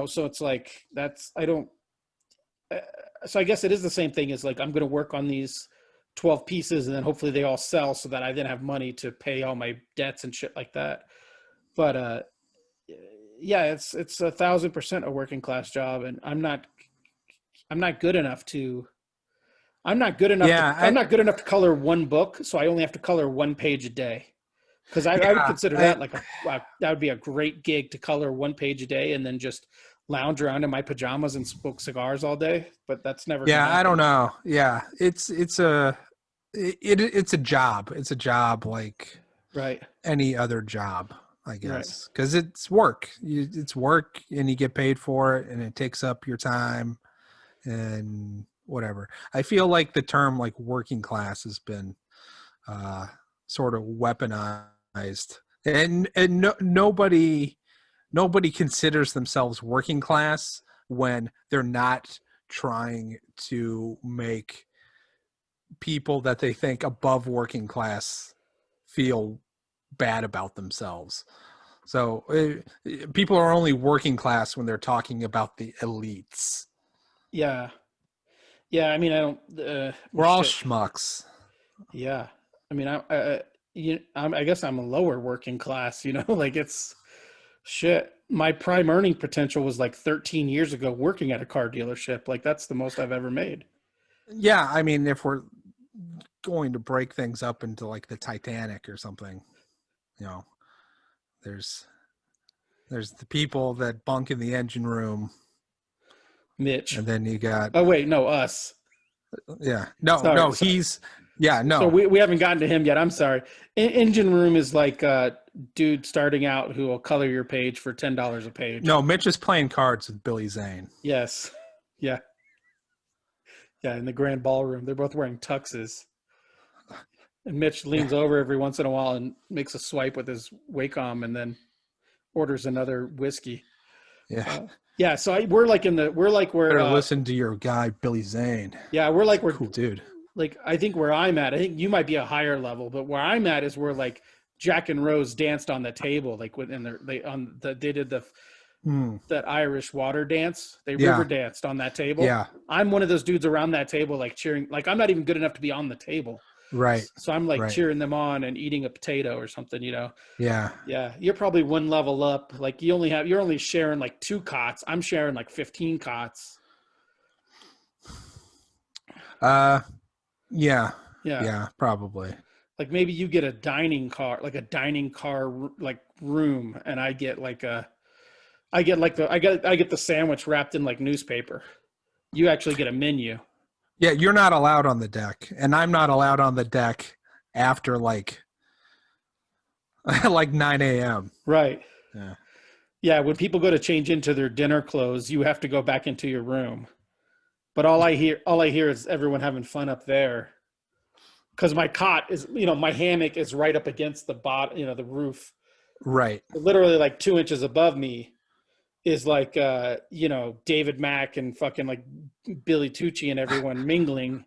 So it's like I don't. So I guess it is the same thing as like I'm going to work on these 12 pieces and then hopefully they all sell so that I then have money to pay all my debts and shit like that. But yeah, it's 1,000% a working class job, and I'm not good enough to I'm not good enough to Yeah. I'm not good enough to color one book, so I only have to color one page a day. Because I would Yeah. consider that like that would be a great gig to color one page a day and then just lounge around in my pajamas and smoke cigars all day. But that's never gonna Yeah. I don't happen. know. Yeah. It's a job. It's a job like Right. any other job, I Right. guess, because it's work. It's work, and you get paid for it, and it takes up your time and whatever. I feel like the term like working class has been uh, sort of weaponized, and nobody considers themselves working class when they're not trying to make people that they think above working class feel bad about themselves. So people are only working class when they're talking about the elites. Yeah. Yeah. I mean, I don't. We're all Shit. schmucks. Yeah. I mean, I guess I'm a lower working class. Like it's shit. My prime earning potential was like 13 years ago working at a car dealership. Like that's the most I've ever made. Yeah, I mean, if we're going to break things up into like the Titanic or something, you know, there's there's the people that bunk in the engine room, Mitch. and then you got Oh wait, no, us. yeah, no, Sorry. no, So, he's yeah, so no, we haven't gotten to him yet. I'm sorry. Engine room is like a dude starting out who will color your page for $10 a page. no. Mitch is playing cards with Billy Zane. Yes. Yeah. Yeah. In the grand ballroom, they're both wearing tuxes. And Mitch Yeah, leans over every once in a while and makes a swipe with his Wacom and then orders another whiskey. yeah. Yeah. So we're like where, Better listen to your guy Billy Zane. yeah, we're He's like a where cool dude. like I think where I'm at, I think you might be a higher level, but where I'm at is where like Jack and Rose danced on the table, like within they did Hmm. that Irish water dance. They river Yeah, danced on that table. yeah. I'm one of those dudes around that table, like cheering. Like I'm not even good enough to be on the table, Right, so I'm like right. cheering them on and eating a potato or something. Yeah. Yeah, you're probably one level up. Like you're only sharing like 2 cots. I'm sharing like 15 cots. Uh, yeah, Yeah. yeah, probably. Like maybe you get a dining car, like a dining car like room, and I get the sandwich wrapped in like newspaper. You actually get a menu. Yeah, you're not allowed on the deck, and I'm not allowed on the deck after like like 9 a.m. Right. Yeah. Yeah, when people go to change into their dinner clothes, you have to go back into your room. But all I hear is everyone having fun up there. Because my cot is, my hammock is right up against the bottom, the roof. Right. Literally like 2 inches above me is like David Mack and fucking like Billy Tucci and everyone mingling,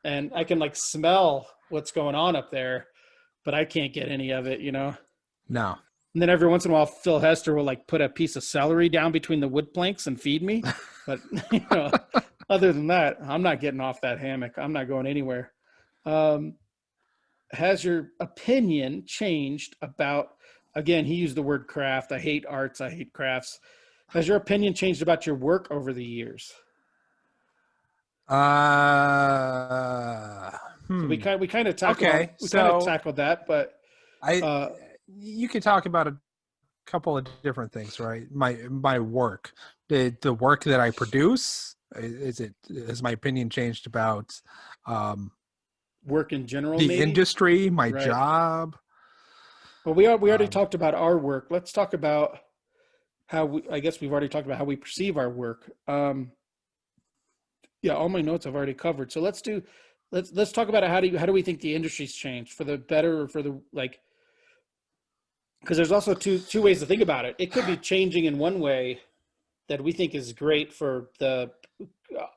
and I can like smell what's going on up there, but I can't get any of it. No. And then every once in a while, Phil Hester will like put a piece of celery down between the wood planks and feed me. But other than that, I'm not getting off that hammock. I'm not going anywhere. Um, has your opinion changed about, again, he used the word craft. I hate arts. I hate crafts. Has your opinion changed about your work over the years? Uh, So we hmm. kind of Okay, so tackled that, but I uh, you could talk about a couple of different things, right? My work, the work that I produce, has my opinion changed about um, work in general, the maybe, industry, my right? job? Well, we already Um, talked about our work. Let's talk about how we. I guess we've already talked about how we perceive our work. Yeah, all my notes I've already covered. So let's talk about it. How do we think the industry's changed for the better or for the like? Because there's also two ways to think about it. It could be changing in one way that we think is great for the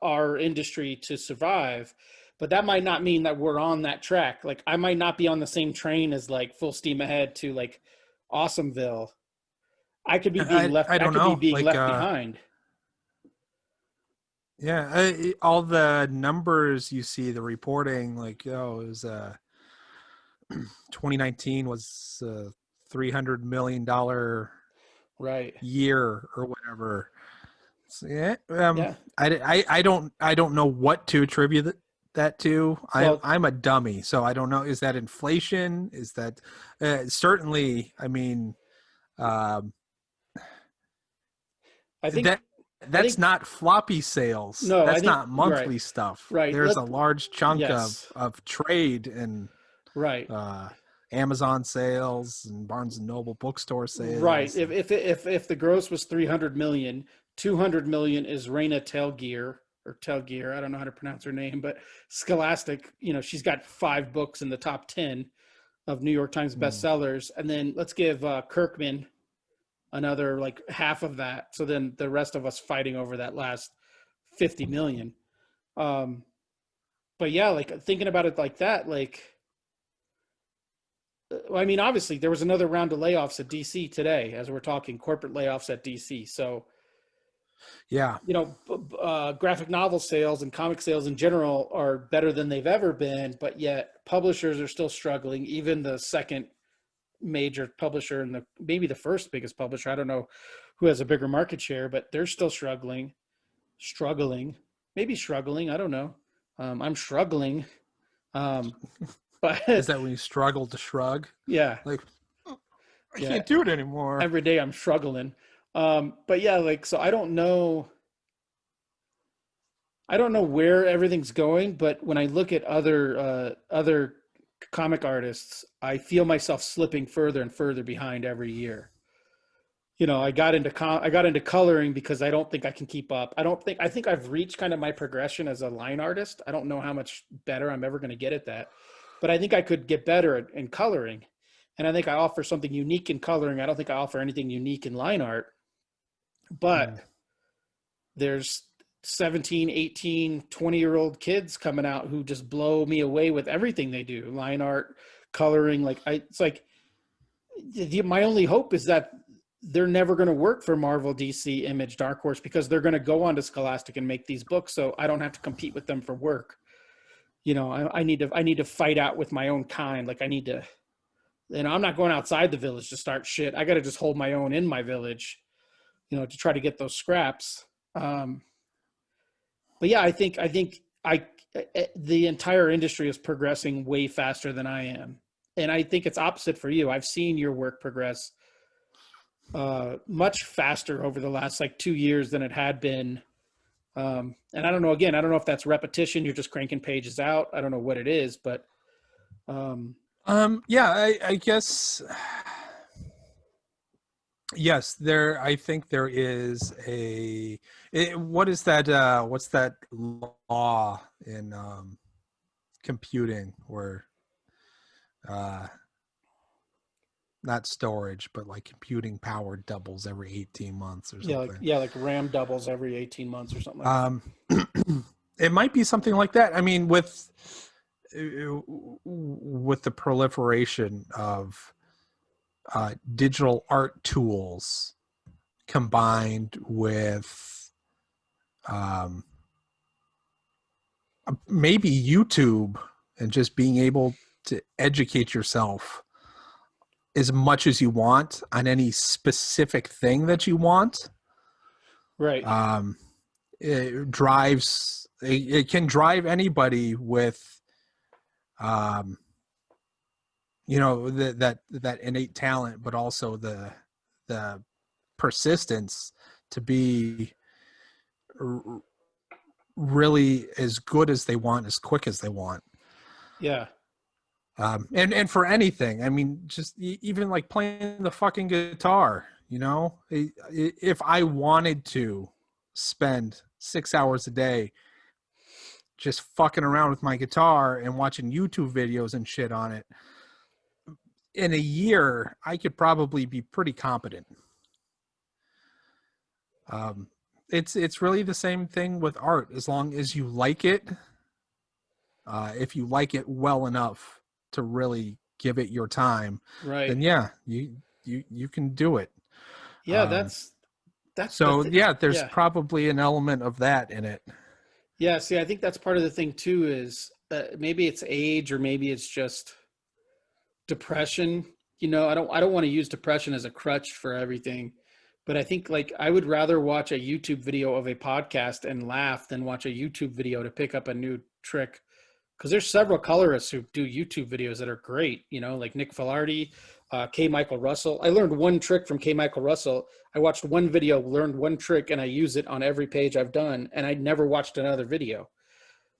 our industry to survive, but that might not mean that we're on that track. Like I might not be on the same train as like full steam ahead to like Awesomeville. I I don't could be know, being like left behind. yeah, all the numbers you see, the reporting, like it was 2019 was $300 million Right. year or whatever. So, yeah, Yeah. I don't know what to attribute that to. Well, I'm a dummy, so I don't know. Is that inflation? Is that certainly? I mean, um, I that think I that's think not floppy sales. no, I That's think not right. monthly stuff. Right. There's a large chunk Yes. of trade and Right. uh, Amazon sales and Barnes and Noble bookstore Right. sales. And, If the gross was 300 million, 200 million is Raina Telgear or Telgear. I don't know how to pronounce her name, but Scholastic, she's got 5 books in the top 10 of New York Times hmm. bestsellers. And then let's give Kirkman another like half of that. So then the rest of us fighting over that last 50 million. Um, but yeah, like thinking about it like that, like, I mean, obviously there was another round of layoffs at DC today as we're talking corporate layoffs at DC. So, Yeah, graphic novel sales and comic sales in general are better than they've ever been, but yet publishers are still struggling. Even the second major publisher and maybe the first biggest publisher, I don't know who has a bigger market share, but they're still struggling, maybe struggling. I don't know. I'm struggling. Um, is but that when you struggle to shrug? yeah, Like I yeah, can't do it anymore. every day I'm struggling. But yeah, like, so I don't know where everything's going, but when I look at other comic artists, I feel myself slipping further and further behind every year. I got into coloring because I don't think I can keep up. I think I've reached kind of my progression as a line artist. I don't know how much better I'm ever going to get at that, but I think I could get better in coloring. And I think I offer something unique in coloring. I don't think I offer anything unique in line art, Hmm. but there's 17, 18, 20-year-old kids coming out who just blow me away with everything they do. Line art, coloring, it's like my only hope is that they're never going to work for Marvel, DC, Image, Dark Horse because they're going to go on to Scholastic and make these books, so I don't have to compete with them for work. I need to fight out with my own kind. Like I need to, I'm not going outside the village to start shit. I got to just hold my own in my village, to try to get those scraps. Um, but yeah, I think the entire industry is progressing way faster than I am, and I think it's opposite for you. I've seen your work progress much faster over the last like 2 years than it had been. And I don't know. Again, I don't know if that's repetition. You're just cranking pages out. I don't know what it is, but um, Yeah, I guess yes. There, I think there is what is that? What's that law in computing where uh, not storage, but like computing power doubles every 18 months or something? like RAM doubles every 18 months or something like that. Um, it might be something like that. I mean, with the proliferation of digital art tools combined with maybe YouTube and just being able to educate yourself as much as you want on any specific thing that you want. Right. It can drive anybody with, that innate talent, but also the persistence to be really as good as they want, as quick as they want. Yeah. And for anything, I mean, just even like playing the fucking guitar, if I wanted to spend 6 hours a day just fucking around with my guitar and watching YouTube videos and shit on it, in a year, I could probably be pretty competent. It's really the same thing with art. As long as you like it, if you like it well enough to really give it your time, Right. then yeah, you can do it. Yeah, that's so yeah, there's yeah. probably an element of that in it. Yeah, see, I think that's part of the thing too is maybe it's age or maybe it's just depression. I don't want to use depression as a crutch for everything, but I think like I would rather watch a YouTube video of a podcast and laugh than watch a YouTube video to pick up a new trick. Because there's several colorists who do YouTube videos that are great, like Nick Filardi, K. Michael Russell. I learned one trick from K. Michael Russell. I watched one video, learned one trick, and I use it on every page I've done. And I never watched another video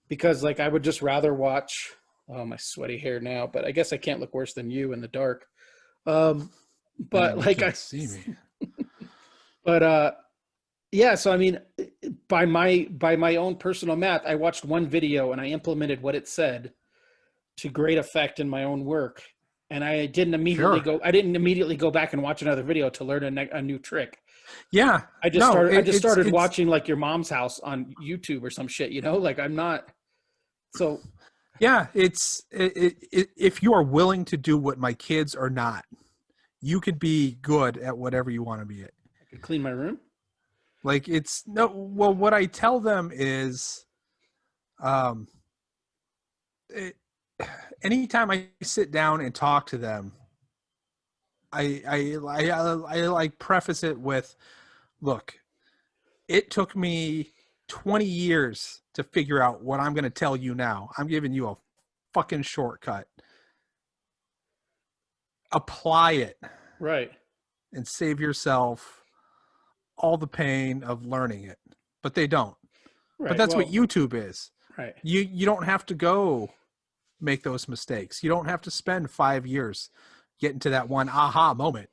because like I would just rather watch, oh, my sweaty hair now, but I guess I can't look worse than you in the dark. But Man, like I see me. But yeah, so I mean, by my own personal math, I watched one video and I implemented what it said to great effect in my own work, and I didn't immediately go back and watch another video to learn a new trick. Yeah, I just started watching like Your Mom's House on YouTube or some shit, like I'm not so. Yeah, if you are willing to do what my kids are not, you could be good at whatever you want to be at. I could clean my room. Like what I tell them is, anytime I sit down and talk to them, I like preface it with, look, it took me 20 years to figure out what I'm going to tell you now. I'm giving you a fucking shortcut. Apply it. Right. And save yourself all the pain of learning it. But they don't. Right. But that's what YouTube is. Right. You don't have to go make those mistakes. You don't have to spend 5 years getting to that one aha moment.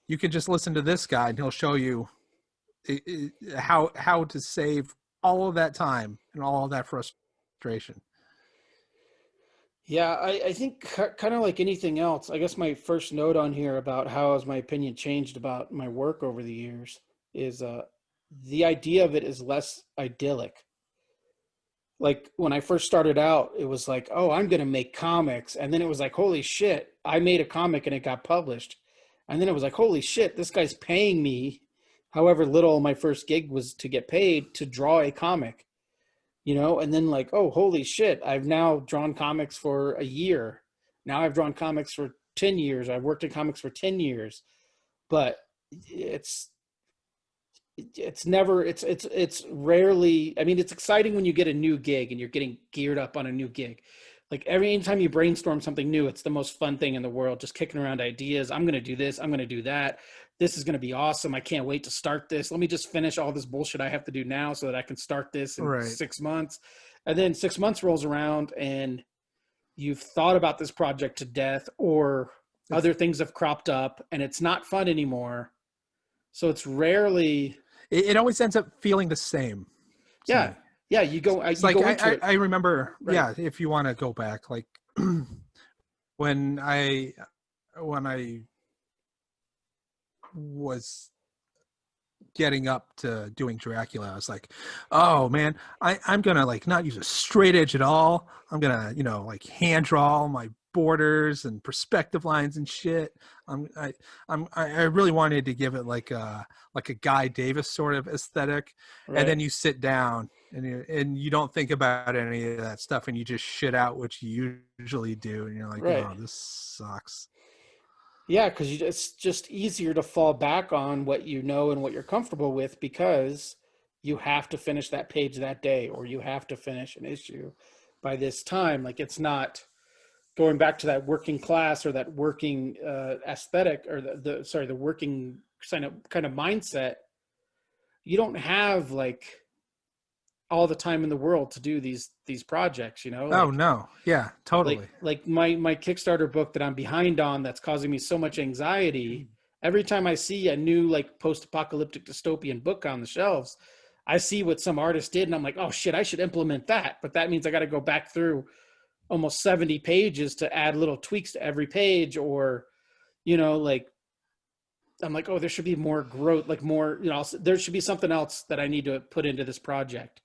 You can just listen to this guy and he'll show you how to save all of that time and all of that frustration. Yeah, I think kind of like anything else, I guess my first note on here about how has my opinion changed about my work over the years is the idea of it is less idyllic. Like when I first started out, it was like, oh, I'm going to make comics. And then it was like, holy shit, I made a comic and it got published. And then it was like, holy shit, this guy's paying me however little my first gig was to get paid to draw a comic. And then like, oh, holy shit, I've now drawn comics for a year. Now I've drawn comics for 10 years. I've worked in comics for 10 years. But it's rarely, I mean, it's exciting when you get a new gig and you're getting geared up on a new gig. Like every time you brainstorm something new, it's the most fun thing in the world, just kicking around ideas. I'm going to do this. I'm going to do that. This is going to be awesome. I can't wait to start this. Let me just finish all this bullshit I have to do now so that I can start this in 6 months. And then 6 months rolls around and you've thought about this project to death, or other things have cropped up and it's not fun anymore. So it's rarely. It always ends up feeling the same. Yeah. Yeah. You go into it. I remember, right. Yeah, if you want to go back, like when I was getting up to doing Dracula, I was like, oh man, I'm gonna like not use a straight edge at all. I'm gonna like hand draw all my borders and perspective lines and shit. I really wanted to give it like a Guy Davis sort of aesthetic, Right. and then you sit down and you don't think about any of that stuff, and you just shit out what you usually do, and you're like, Right. oh, this sucks. Yeah, because it's just easier to fall back on what you know and what you're comfortable with because you have to finish that page that day, or you have to finish an issue by this time. Like, it's not going back to that working class or that working aesthetic, or the working kind of mindset. You don't have like all the time in the world to do these projects, you know? Oh no, yeah, totally. Like my Kickstarter book that I'm behind on, that's causing me so much anxiety. Every time I see a new like post-apocalyptic dystopian book on the shelves, I see what some artist did and I'm like, oh shit, I should implement that. But that means I got to go back through almost 70 pages to add little tweaks to every page, or, you know, like, I'm like, oh, there should be more growth, like more, you know, there should be something else that I need to put into this project.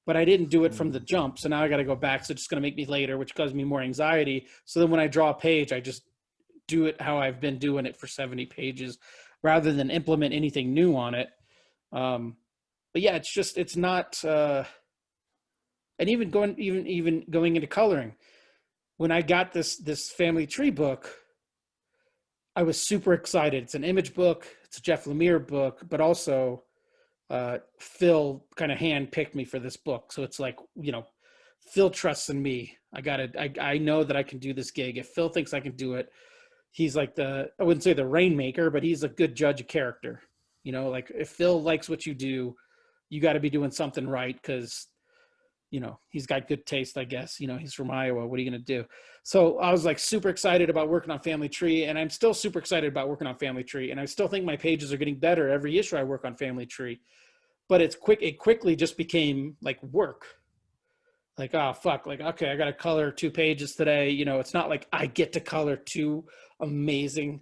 But I didn't do it from the jump. So now I got to go back. So it's just going to make me later, which causes me more anxiety. So then when I draw a page, I just do it how I've been doing it for 70 pages rather than implement anything new on it. But yeah, it's not, and even going into coloring, when I got this family tree book, I was super excited. It's an image book. It's a Jeff Lemire book, but also Phil kind of handpicked me for this book. So it's like, you know, Phil trusts in me. I know that I can do this gig. If Phil thinks I can do it, he's like I wouldn't say the rainmaker, but he's a good judge of character. You know, like if Phil likes what you do, you got to be doing something right, because, you know, he's got good taste, I guess. You know, he's from Iowa. What are you going to do? So I was like super excited about working on Family Tree, and I'm still super excited about working on Family Tree. And I still think my pages are getting better every issue I work on Family Tree. But it quickly just became like work. Like, oh, fuck. Like, okay, I got to color 2 pages today. You know, it's not like I get to color 2 amazing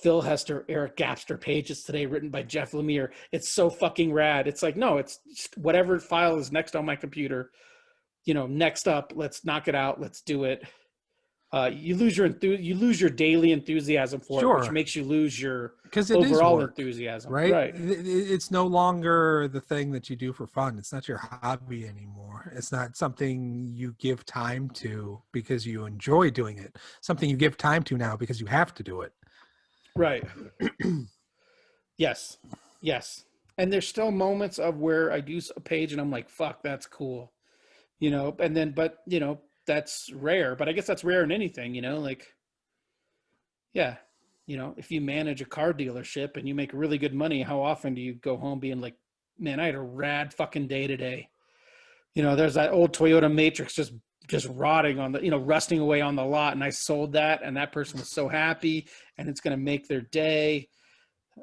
Phil Hester, Eric Gapster pages today written by Jeff Lemire. It's so fucking rad. It's like, no, it's just whatever file is next on my computer. You know, next up, let's knock it out. Let's do it. You lose your daily enthusiasm for it, which makes you lose your overall enthusiasm. Right? Right. It's no longer the thing that you do for fun. It's not your hobby anymore. It's not something you give time to because you enjoy doing it. Something you give time to now because you have to do it. Right. Yes. And there's still moments of where I do a page and I'm like, fuck, that's cool. You know, and then, but, you know, that's rare. But I guess that's rare in anything, you know, like, yeah, you know, if you manage a car dealership and you make really good money, how often do you go home being like, man, I had a rad fucking day today? You know, there's that old Toyota Matrix just rotting on the, you know, rusting away on the lot, and I sold that, and that person was so happy, and it's going to make their day.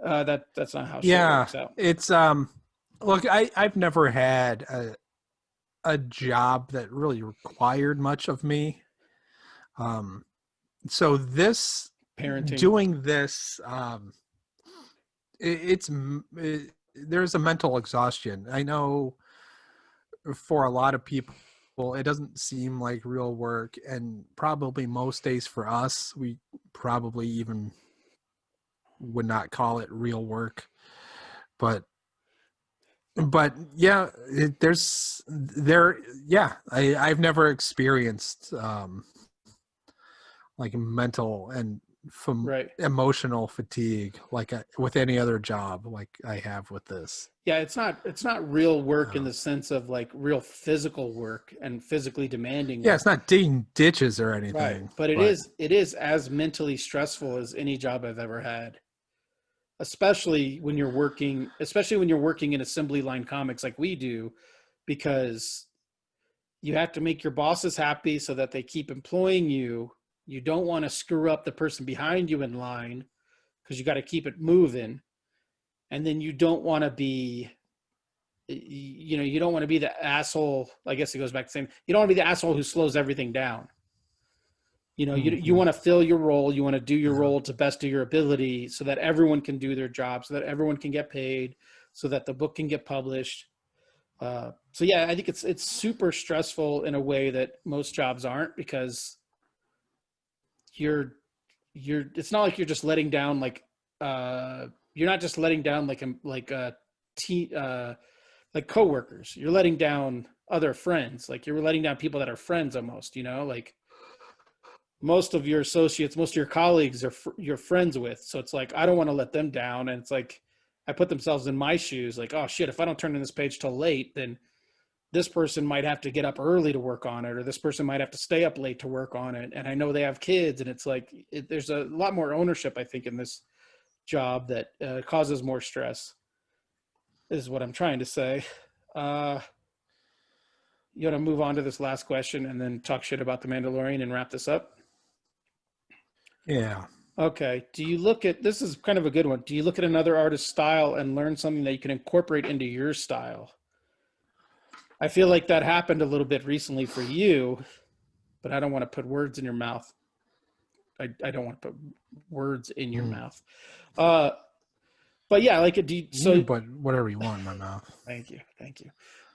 That's not how shit works out. It's look, I've never had a job that really required much of me. So this Parenting, doing this, there's a mental exhaustion. I know for a lot of people, it doesn't seem like real work, and probably most days for us, we probably even would not call it real work. But yeah, I've never experienced like mental and emotional fatigue like with any other job like I have with this. Yeah, it's not real work in the sense of like real physical work and physically demanding work. It's not digging ditches or anything. Right, but it is as mentally stressful as any job I've ever had. Especially when you're working in assembly line comics like we do, because you have to make your bosses happy so that they keep employing you. You don't want to screw up the person behind you in line because you got to keep it moving. And then you don't want to be, you know, you don't want to be the asshole. I guess it goes back to the same. You don't want to be the asshole who slows everything down. You know, you want to fill your role. You want to do your role to best of your ability so that everyone can do their job, so that everyone can get paid, so that the book can get published. So yeah, I think it's super stressful in a way that most jobs aren't, because you're it's not like you're just letting down you're not just letting down like coworkers. You're letting down other friends. Like you're letting down people that are friends almost, like most of your associates, most of your colleagues are you're friends with. So it's like, I don't want to let them down. And it's like, I put themselves in my shoes, like, oh shit, if I don't turn in this page till late, then this person might have to get up early to work on it, or this person might have to stay up late to work on it. And I know they have kids, and it's like, there's a lot more ownership, I think, in this job that causes more stress, is what I'm trying to say. You want to move on to this last question and then talk shit about the Mandalorian and wrap this up? Yeah. Okay. Do you look at, this is kind of a good one. Do you look at another artist's style and learn something that you can incorporate into your style? I feel like that happened a little bit recently for you, but I don't want to put words in your mouth. I don't want to put words in your mouth. But yeah, like, so you put whatever you want in my mouth. Thank you.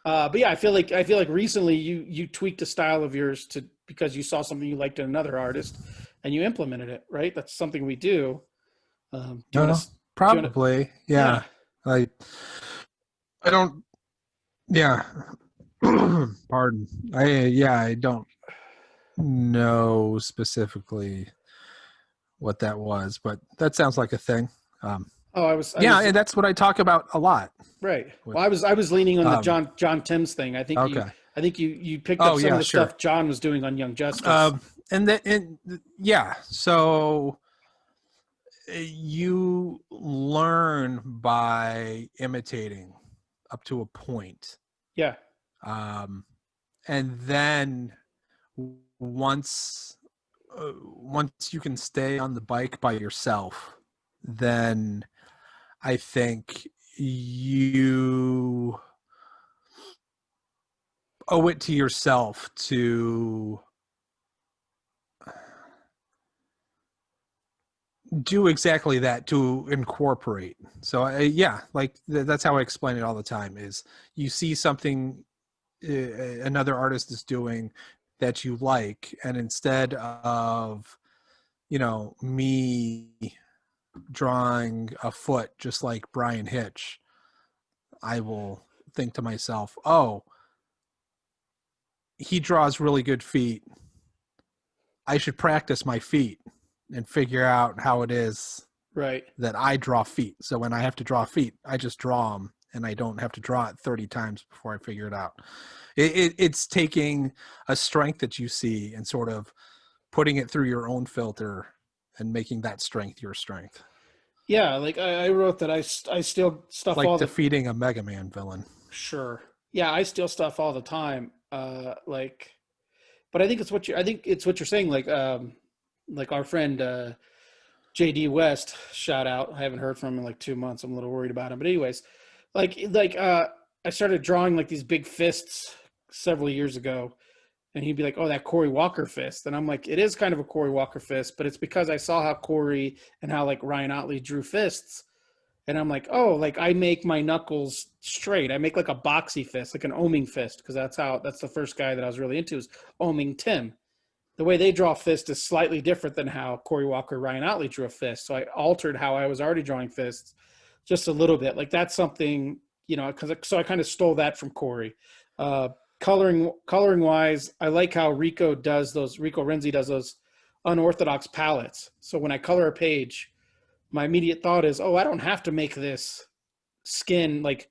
But yeah, I feel like recently you tweaked a style of yours because you saw something you liked in another artist and you implemented it, right? That's something we do. Probably. Yeah. I don't, yeah. Pardon. I don't know specifically what that was, but that sounds like a thing. And that's what I talk about a lot. Right. Well, I was leaning on the John Timms thing. I think you picked up some of the stuff John was doing on Young Justice. So you learn by imitating up to a point. Yeah. And then once you can stay on the bike by yourself, then I think you owe it to yourself to do exactly that, to incorporate. So that's how I explain it all the time, is you see something another artist is doing that you like, and instead of me drawing a foot just like Brian Hitch, I will think to myself, oh, he draws really good feet, I should practice my feet and figure out how it is that I draw feet. So when I have to draw feet, I just draw them, and I don't have to draw it 30 times before I figure it out. It's taking a strength that you see and sort of putting it through your own filter and making that strength your strength. Yeah, like I wrote that I steal stuff like defeating a Mega Man villain. Sure. Yeah, I steal stuff all the time. But I think it's what you're saying. Like our friend JD West, shout out. I haven't heard from him in like 2 months. I'm a little worried about him. But anyways, I started drawing like these big fists several years ago, and he'd be like, oh, that Cory Walker fist. And I'm like, it is kind of a Cory Walker fist, but it's because I saw how Cory and how like Ryan Otley drew fists. And I'm like, oh, like I make my knuckles straight. I make like a boxy fist, like an oming fist, because that's the first guy that I was really into, is Oming Tim. The way they draw a fist is slightly different than how Cory Walker, Ryan Otley drew a fist. So I altered how I was already drawing fists just a little bit. Like that's something, so I kind of stole that from Cory. Coloring wise, I like how Rico Renzi does those unorthodox palettes. So when I color a page, my immediate thought is, oh, I don't have to make this skin, like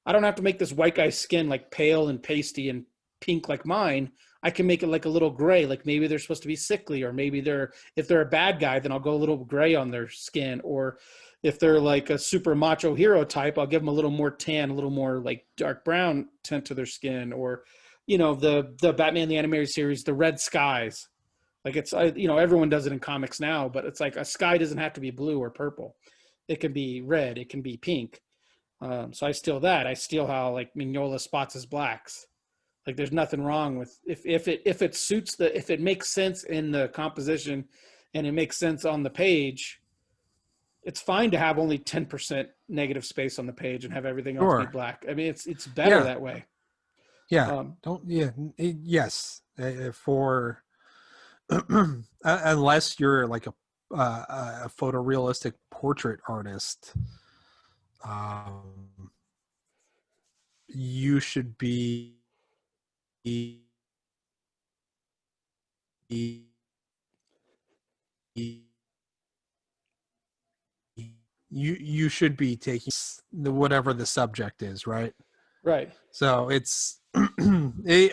I don't have to make this white guy's skin like pale and pasty and pink like mine. I can make it like a little gray, like maybe they're supposed to be sickly, or maybe if they're a bad guy, then I'll go a little gray on their skin. Or if they're like a super macho hero type, I'll give them a little more tan, a little more like dark brown tint to their skin. Or, the Batman the Animated Series, the red skies. Like it's, everyone does it in comics now, but it's like a sky doesn't have to be blue or purple. It can be red. It can be pink. So I steal that. I steal how like Mignola spots his blacks. Like there's nothing wrong with if it suits if it makes sense in the composition and it makes sense on the page, it's fine to have only 10% negative space on the page and have everything else be black. I mean, it's better that way. Yeah. Yes. For unless you're like a photorealistic portrait artist, um, you should be you should be taking whatever the subject is, right? Right. So it's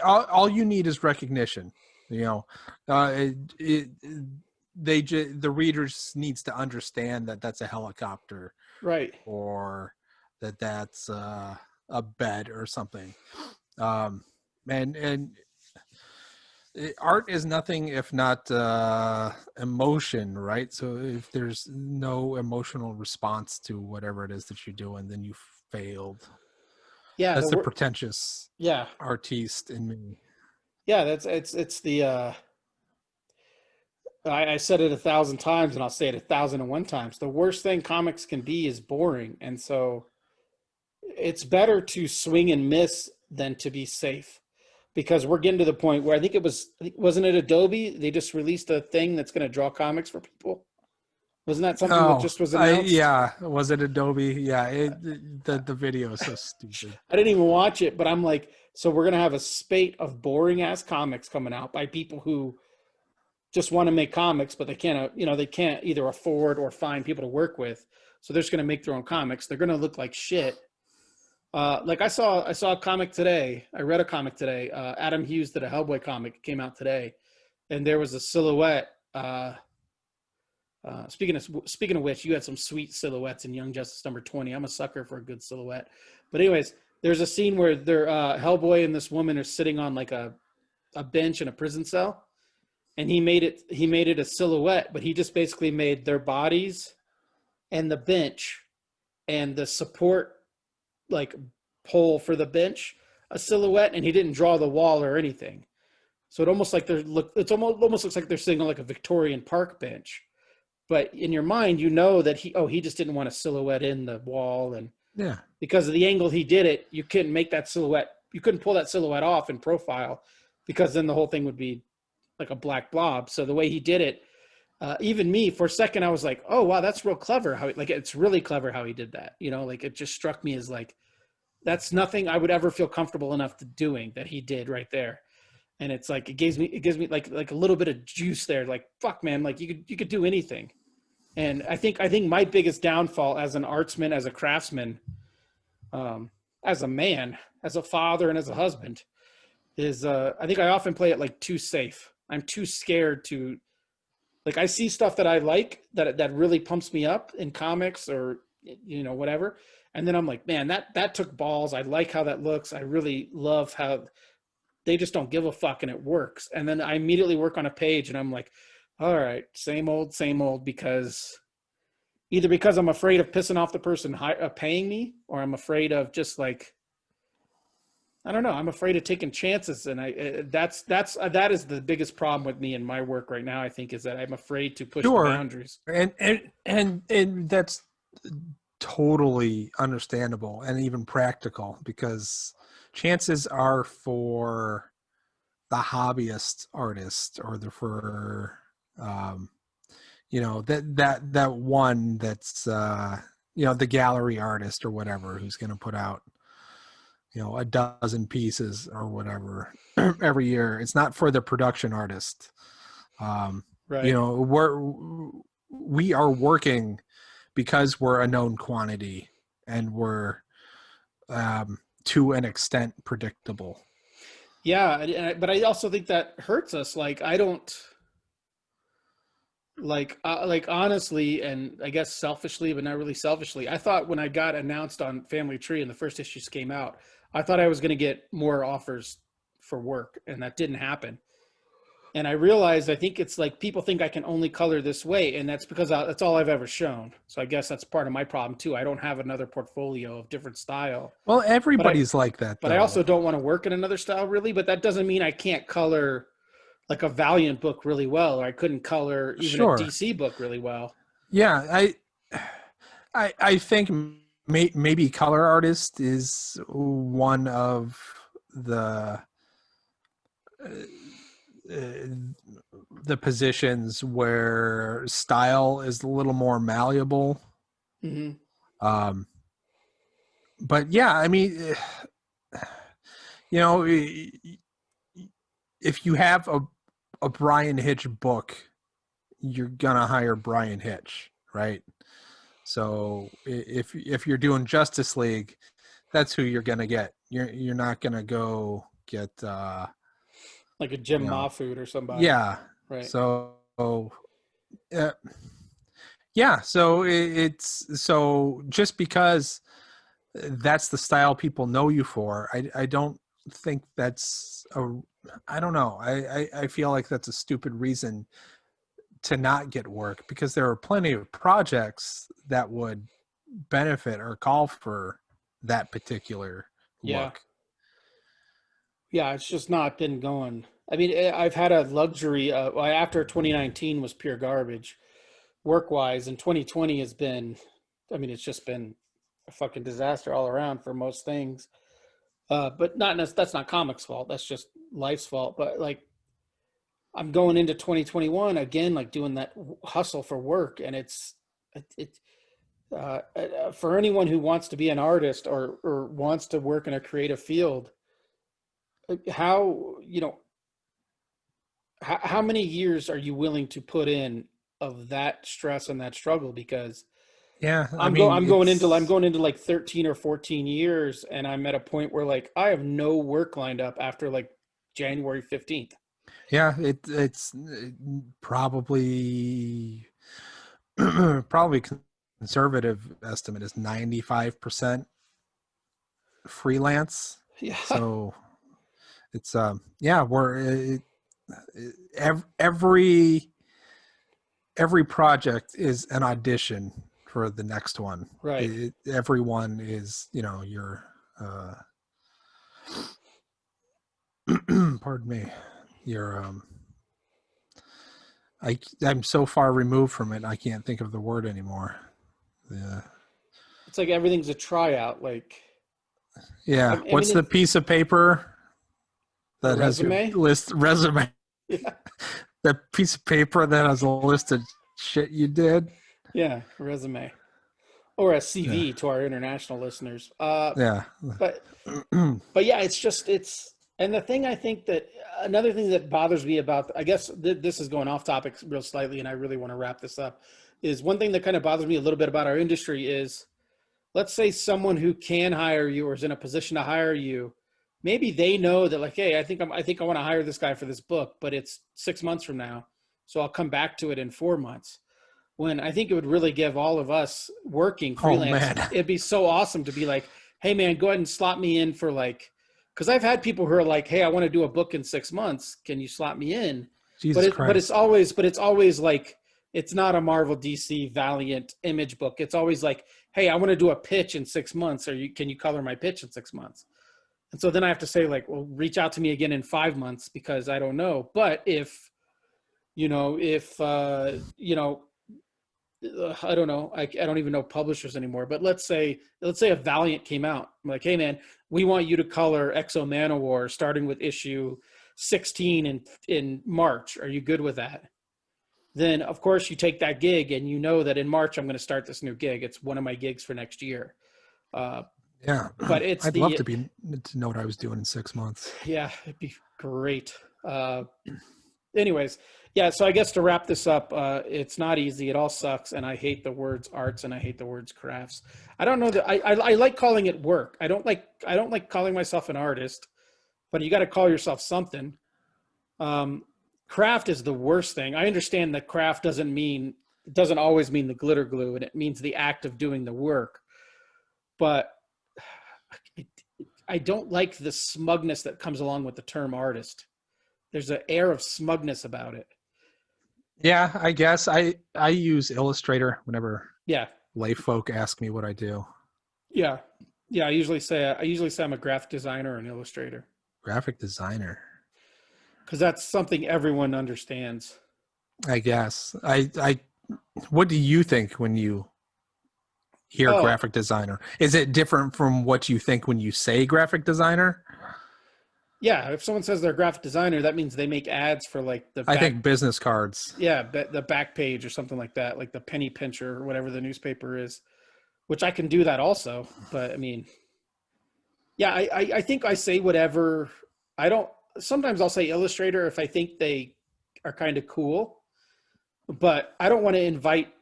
all you need is recognition. You know, the readers needs to understand that that's a helicopter, Right. or that that's a bed or something. And art is nothing if not emotion, right? So if there's no emotional response to whatever it is that you're doing, then you failed. Yeah. That's the pretentious Yeah. artiste in me. Yeah. It's the, I said it 1,000 times and I'll say it 1,001 times. The worst thing comics can be is boring. And so it's better to swing and miss than to be safe, because we're getting to the point where I think wasn't it Adobe? They just released a thing that's going to draw comics for people. Wasn't that something that Oh, just was announced? yeah. Was it Adobe? Yeah. The video is so stupid. I didn't even watch it, but I'm like, so we're going to have a spate of boring ass comics coming out by people who just want to make comics, but they can't, they can't either afford or find people to work with. So they're just going to make their own comics. They're going to look like shit. Like I saw a comic today. I read a comic today. Adam Hughes did a Hellboy comic. It came out today, and there was a silhouette. Speaking of which, you had some sweet silhouettes in Young Justice #20. I'm a sucker for a good silhouette. But anyways, there's a scene where Hellboy and this woman are sitting on like a bench in a prison cell, and he made it a silhouette, but he just basically made their bodies and the bench and the support like pole for the bench a silhouette, and he didn't draw the wall or anything. So it almost almost looks like they're sitting on like a Victorian park bench. But in your mind, you know that he just didn't want a silhouette in the wall, and Yeah. because of the angle he did it, you couldn't make that silhouette. You couldn't pull that silhouette off in profile, because then the whole thing would be like a black blob. So the way he did it, even me for a second, I was like, "Oh wow, that's real clever." It's really clever how he did that. Like it just struck me as like that's nothing I would ever feel comfortable enough to doing that he did right there. And it's like it gives me like a little bit of juice there. Like fuck, man, like you could do anything. And I think my biggest downfall as an artsman, as a craftsman, as a man, as a father, and as a husband is I think I often play it like too safe. I'm too scared to like I see stuff that I like that really pumps me up in comics or whatever, and then I'm like, man, that took balls. I like how that looks. I really love how they just don't give a fuck and it works. And then I immediately work on a page and I'm like, all right, same old, because I'm afraid of pissing off the person paying me, or I'm afraid of just like, I don't know. I'm afraid of taking chances. And that is the biggest problem with me in my work right now, I think, is that I'm afraid to push the boundaries. And that's totally understandable and even practical, because chances are for the hobbyist artist or that one that's the gallery artist or whatever, who's going to put out a dozen pieces or whatever every year. It's not for the production artist. Right. We are working because we're a known quantity, and we're to an extent predictable. Yeah, but I also think that hurts us. Like I don't like honestly, and I guess selfishly, but not really selfishly. I thought when I got announced on Family Tree and the first issues came out, I thought I was going to get more offers for work, and that didn't happen. And I realized, I think it's like people think I can only color this way, and that's because that's all I've ever shown. So I guess that's part of my problem too. I don't have another portfolio of different style. Well, everybody's like that, but though. I also don't want to work in another style really. But that doesn't mean I can't color like a Valiant book really well, or I couldn't color even a DC book really well. Yeah, I think maybe color artist is one of the the positions where style is a little more malleable. Mm-hmm. But yeah, I mean, you know, if you have a Brian Hitch book, you're gonna hire Brian Hitch, right? So if you're doing Justice League, that's who you're gonna get. You're not gonna go get Like a Jim you know, Mahfood or somebody, yeah. right? So uh, yeah, so it's so just because that's the style people know you for, I don't think that's a I don't know. I feel like that's a stupid reason to not get work, because there are plenty of projects that would benefit or call for that particular Yeah, look. yeah. It's just not been going. I mean, I've had a luxury. Well, after 2019 was pure garbage work wise, and 2020 has been. I mean, it's just been a fucking disaster all around for most things. But that's not comics' fault. That's just life's fault. But like, I'm going into 2021 again, like doing that hustle for work, and it for anyone who wants to be an artist or wants to work in a creative field, how how many years are you willing to put in of that stress and that struggle? Because Yeah, I mean I'm it's going into like 13 or 14 years, and I'm at a point where like I have no work lined up after like January 15th. yeah, it's probably probably conservative estimate is 95% freelance. Yeah. So it's yeah, every every project is an audition for the next one. Right. Everyone is, you know, your pardon me, your I'm so far removed from it I can't think of the word anymore. Yeah. It's like everything's a tryout. Like, Yeah. I What's mean, the it's piece of paper a that has your resume. list resume? Yeah. That piece of paper that has a list of shit you did. Yeah. A resume or a Yeah. CV to our international listeners. Yeah. But yeah, it's just and the thing I think that another thing that bothers me about, I guess this is going off topic real slightly, and I really want to wrap this up, is one thing that kind of bothers me a little bit about our industry is, let's say someone who can hire you or is in a position to hire you, maybe they know that like, hey, I think I want to hire this guy for this book, but it's 6 months from now, so I'll come back to it in 4 months. When I think it would really give all of us working Oh freelance, man. it'd be so awesome to be like, hey man, go ahead and slot me in for like, because I've had people who are like, hey, I want to do a book in 6 months. Can you slot me in? Jesus It's Christ. always like, it's not a Marvel, DC, Valiant, Image book. It's always like, hey, I want to do a pitch in 6 months. Can you color my pitch in 6 months? And so then I have to say like, well, reach out to me again in 5 months because I don't know. But if, I don't know. I don't even know publishers anymore. But let's say a Valiant came out. I'm like, hey man, we want you to color Exo Manowar starting with issue 16 in March. Are you good with that? Then of course you take that gig, and you know that in March I'm going to start this new gig. It's one of my gigs for next year. Uh, Yeah. but it's I'd love the to know what I was doing in 6 months. Yeah, it'd be great. Anyways, yeah, so I guess to wrap this up, it's not easy. It all sucks, and I hate the words arts and I hate the words crafts. I don't know that I like calling it work. I don't like calling myself an artist, but you got to call yourself something. Um, Craft is the worst thing. I understand that craft doesn't always mean the glitter glue, and it means the act of doing the work. But I don't like the smugness that comes along with the term artist. There's an air of smugness about it. Yeah, I guess I use Illustrator whenever Yeah, lay folk ask me what I do. yeah, yeah. I usually say I'm a graphic designer and illustrator Graphic designer. because that's something everyone understands. I guess. I what do you think when you hear Oh, graphic designer? Is it different from what you think when you say graphic designer? Yeah, if someone says they're a graphic designer, that means they make ads for like the I back, think business cards. yeah, the back page or something like that, like the penny pincher or whatever the newspaper is, which I can do that also. But I mean, yeah, I think I say whatever. I don't. Sometimes I'll say Illustrator if I think they are kind of cool, but I don't want to invite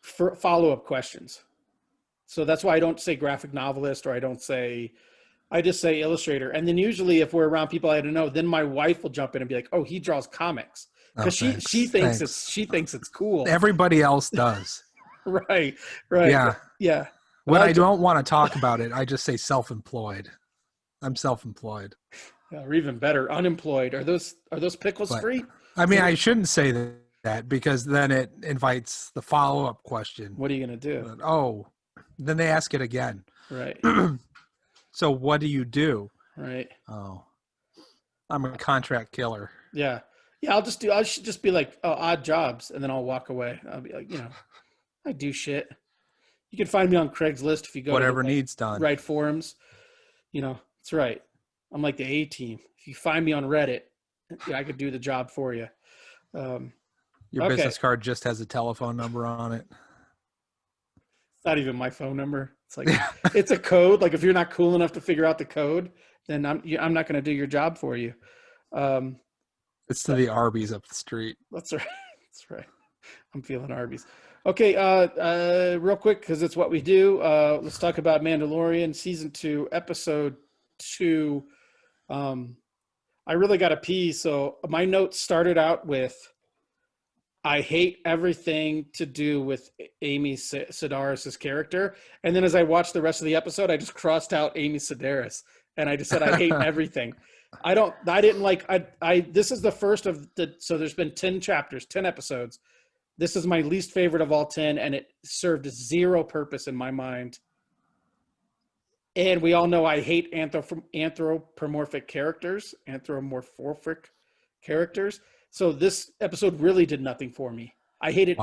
for follow-up questions. So that's why I don't say graphic novelist, or I just say Illustrator. And then usually if we're around people I don't know, then my wife will jump in and be like, "Oh, he draws comics." Oh, Because thanks. she thinks it's cool. Everybody else does. Right. Right. Yeah. Yeah. But When I don't want to talk about it, I just say self-employed. I'm self-employed. or even better, unemployed. Are those pickles But free? I mean, I shouldn't say that because then it invites the follow-up question. What are you gonna do? But, oh, then they ask it again. Right. So what do you do? Right. Oh, I'm a contract killer. Yeah. Yeah, I should just be like, oh, odd jobs, and then I'll walk away. I'll be like, I do shit. You can find me on Craigslist if you go Whatever to the needs done. right forums. That's right. I'm like the A team. If you find me on Reddit, yeah, I could do the job for you. Your Okay. business card just has a telephone number on it. It's not even my phone number. It's like it's a code. Like if you're not cool enough to figure out the code, then I'm not going to do your job for you. It's to the Arby's up the street. That's right. That's right. I'm feeling Arby's. Okay, real quick because it's what we do. Let's talk about Mandalorian season 2, episode 2. I really got to pee, so my notes started out with, I hate everything to do with Amy Sedaris' character. And then as I watched the rest of the episode, I just crossed out Amy Sedaris. And I just said, I hate everything. This is the first of so there's been 10 chapters, 10 episodes. This is my least favorite of all 10, and it served zero purpose in my mind. And we all know I hate anthropomorphic characters. So this episode really did nothing for me. I hated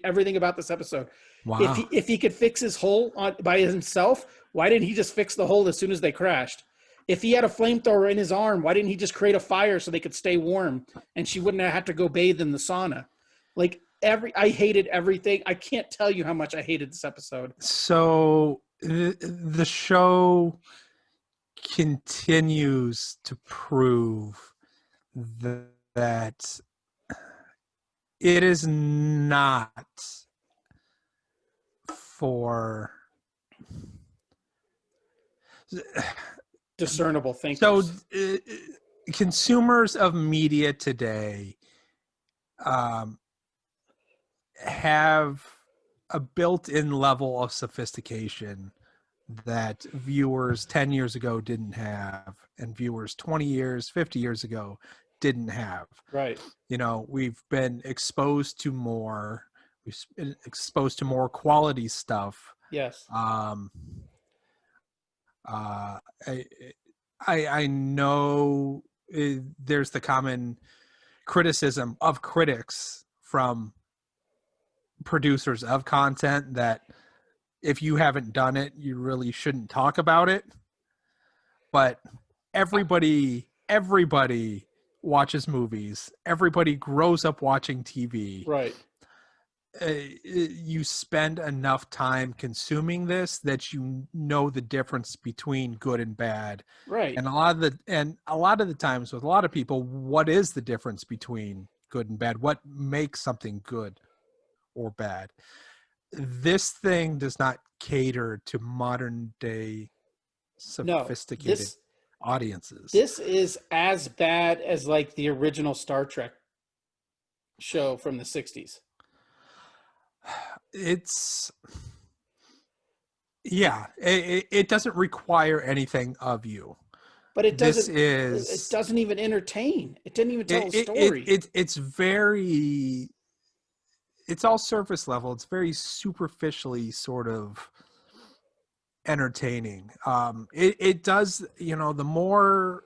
everything about this episode. Wow. If he could fix his hole by himself, why didn't he just fix the hole as soon as they crashed? If he had a flamethrower in his arm, why didn't he just create a fire so they could stay warm and she wouldn't have to go bathe in the sauna? Like I hated everything. I can't tell you how much I hated this episode. So the show continues to prove that it is not for discernible thinkers. So consumers of media today have a built-in level of sophistication that viewers 10 years ago didn't have, and viewers 20 years, 50 years ago didn't have. Right. We've been exposed to more. We've been exposed to more quality stuff. Yes. I know there's the common criticism of critics from producers of content that if you haven't done it, you really shouldn't talk about it. But everybody watches movies. Everybody grows up watching TV. Right. You spend enough time consuming this that you know the difference between good and bad. Right. And a lot of the times with a lot of people, what is the difference between good and bad? What makes something good or bad? This thing does not cater to modern day sophisticated audiences. This is as bad as like the original Star Trek show from the 60s. It doesn't requure anything of you. But it doesn't even entertain. It didn't even tell a story. It's all surface level. It's very superficially sort of entertaining. It does, the more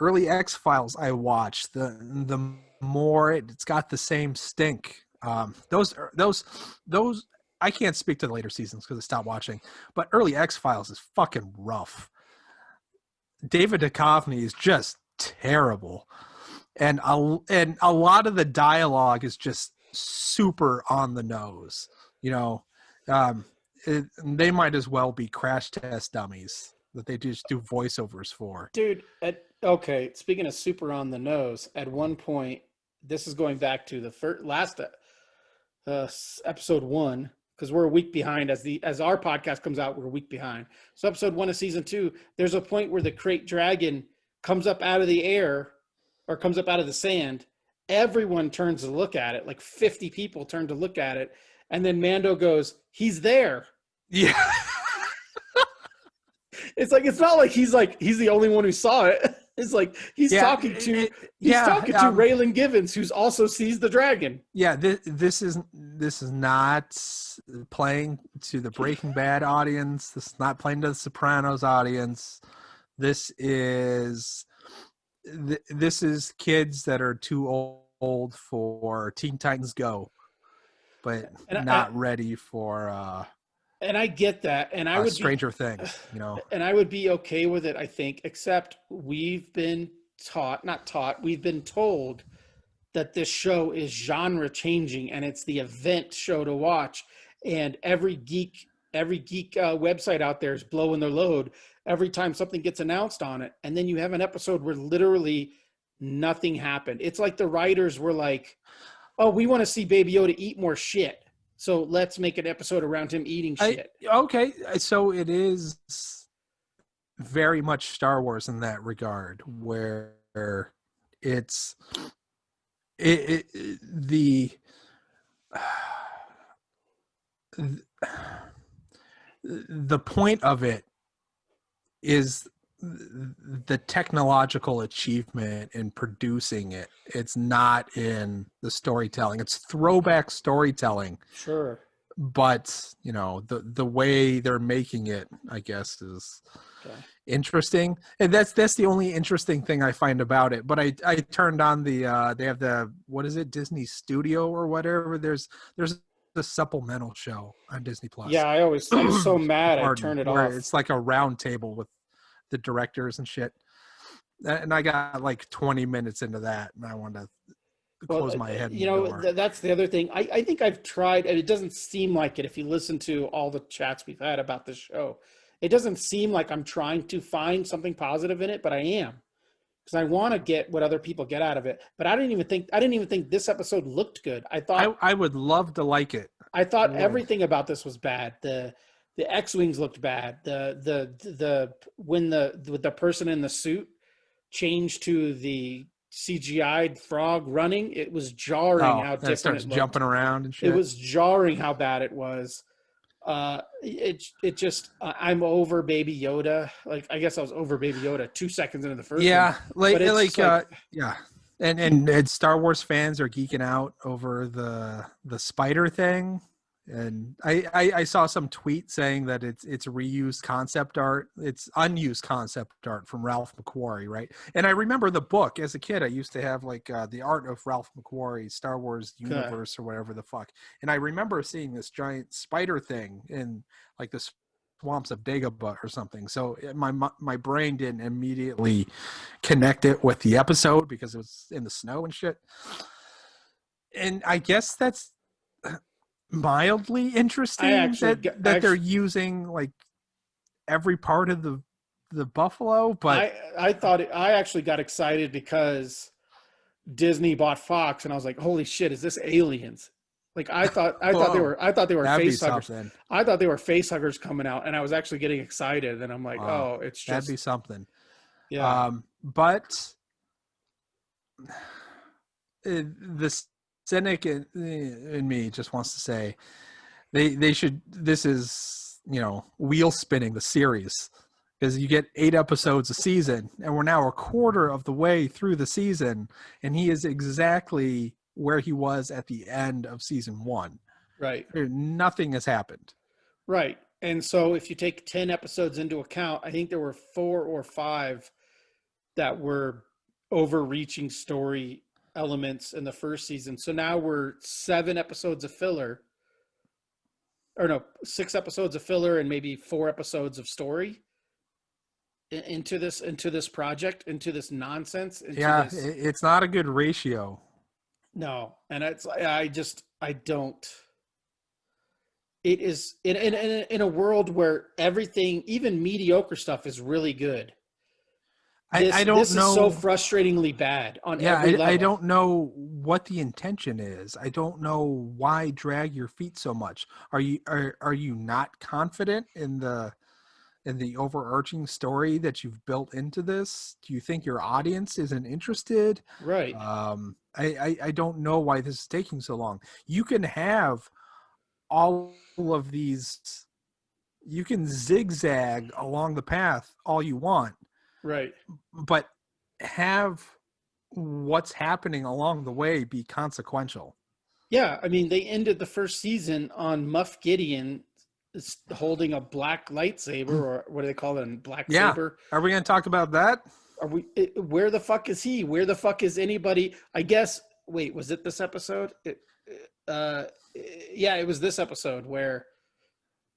early X-Files I watch, the more it's got the same stink. Those I can't speak to the later seasons because I stopped watching, but early X-Files is fucking rough. David Duchovny is just terrible, and a lot of the dialogue is just super on the nose. You know, they might as well be crash test dummies that they just do voiceovers for. Dude, okay, speaking of super on the nose, at one point, this is going back to the last episode 1, because we're a week behind as our podcast comes out. We're a week behind. So episode 1 of season 2, there's a point where the crate dragon comes up out of the air, or comes up out of the sand. Everyone turns to look at it. Like 50 people turn to look at it, and then Mando goes, "He's there." Yeah. It's like, it's not like he's the only one who saw it. It's like he's talking to Raylan Givens, who's also sees the dragon. Yeah, this is not playing to the Breaking Bad audience. This is not playing to the Sopranos audience. This is kids that are too old for Teen Titans Go, but not ready for. And I get that, and I would Stranger Things, you know. And I would be okay with it, I think, except we've been we've been told that this show is genre changing, and it's the event show to watch. And every geek website out there is blowing their load every time something gets announced on it. And then you have an episode where literally nothing happened. It's like the writers were like, "Oh, we want to see Baby Yoda eat more shit, so let's make an episode around him eating shit." Okay, so it is very much Star Wars in that regard, where it's the point of it is the technological achievement in producing it. It's not in the storytelling. It's throwback storytelling. Sure. But, you know, the way they're making it, I guess, is interesting. And that's the only interesting thing I find about it. But I turned on they have the, what is it, Disney Studio or whatever. There's the supplemental show on Disney Plus. Yeah, I'm so mad I turned it off. It's like a round table with the directors and shit. And I got like 20 minutes into that, and I wanted to close my head. You know, that's the other thing. I think I've tried, and it doesn't seem like it if you listen to all the chats we've had about this show. It doesn't seem like I'm trying to find something positive in it, but I am. Because I want to get what other people get out of it. But I didn't even think this episode looked good. I thought I would love to like it. I thought everything about this was bad. The X-wings looked bad. When the person in the suit changed to the CGI'd frog running, it was jarring how different it starts looked. Jumping around and shit. It was jarring how bad it was. It just I'm over Baby Yoda. Like, I guess I was over Baby Yoda 2 seconds into the first one. Yeah. And Star Wars fans are geeking out over the spider thing. And I saw some tweet saying that it's reused concept art. It's unused concept art from Ralph McQuarrie, right? And I remember the book as a kid. I used to have like the art of Ralph McQuarrie's Star Wars universe or whatever the fuck. And I remember seeing this giant spider thing in like the swamps of Dagobah or something. So my brain didn't immediately connect it with the episode because it was in the snow and shit. And I guess that's mildly interesting that they're using like every part of the buffalo. But I actually got excited because Disney bought Fox, and I was like, holy shit, is this Aliens? Like, I thought they were face huggers. I thought they were face huggers coming out, and I was actually getting excited. And I'm like, oh, it's just, that'd be something. Yeah. But the cynic in me just wants to say they should. This is, you know, wheel spinning the series, because you get 8 episodes a season, and we're now a quarter of the way through the season, and he is exactly where he was at the end of season 1. Right. Nothing has happened. Right. And so if you take 10 episodes into account, I think there were 4 or 5 that were overreaching story elements in the first season. So now we're 7 episodes of filler, or no, 6 episodes of filler and maybe 4 episodes of story. into this project, into this nonsense, into Yeah, this. it's not a good ratio. No, and I don't. It is in a world where everything, even mediocre stuff, is really good. I don't This is so know. frustratingly bad on Yeah, every I level. don't know what the intention is. I don't know why drag your feet so much. Are you not confident in the overarching story that you've built into this? Do you think your audience isn't interested? Right, I don't know why this is taking so long. You can have all of these. You can zigzag along the path all you want, right. but have what's happening along the way be consequential. Yeah, I mean, they ended the first season on Moff Gideon holding a black lightsaber, or what do they call it, a black Yeah. saber. Are we going to talk about that? Where the fuck is he? Where the fuck is anybody? I guess. Wait, was it this episode? Uh, yeah, it was this episode where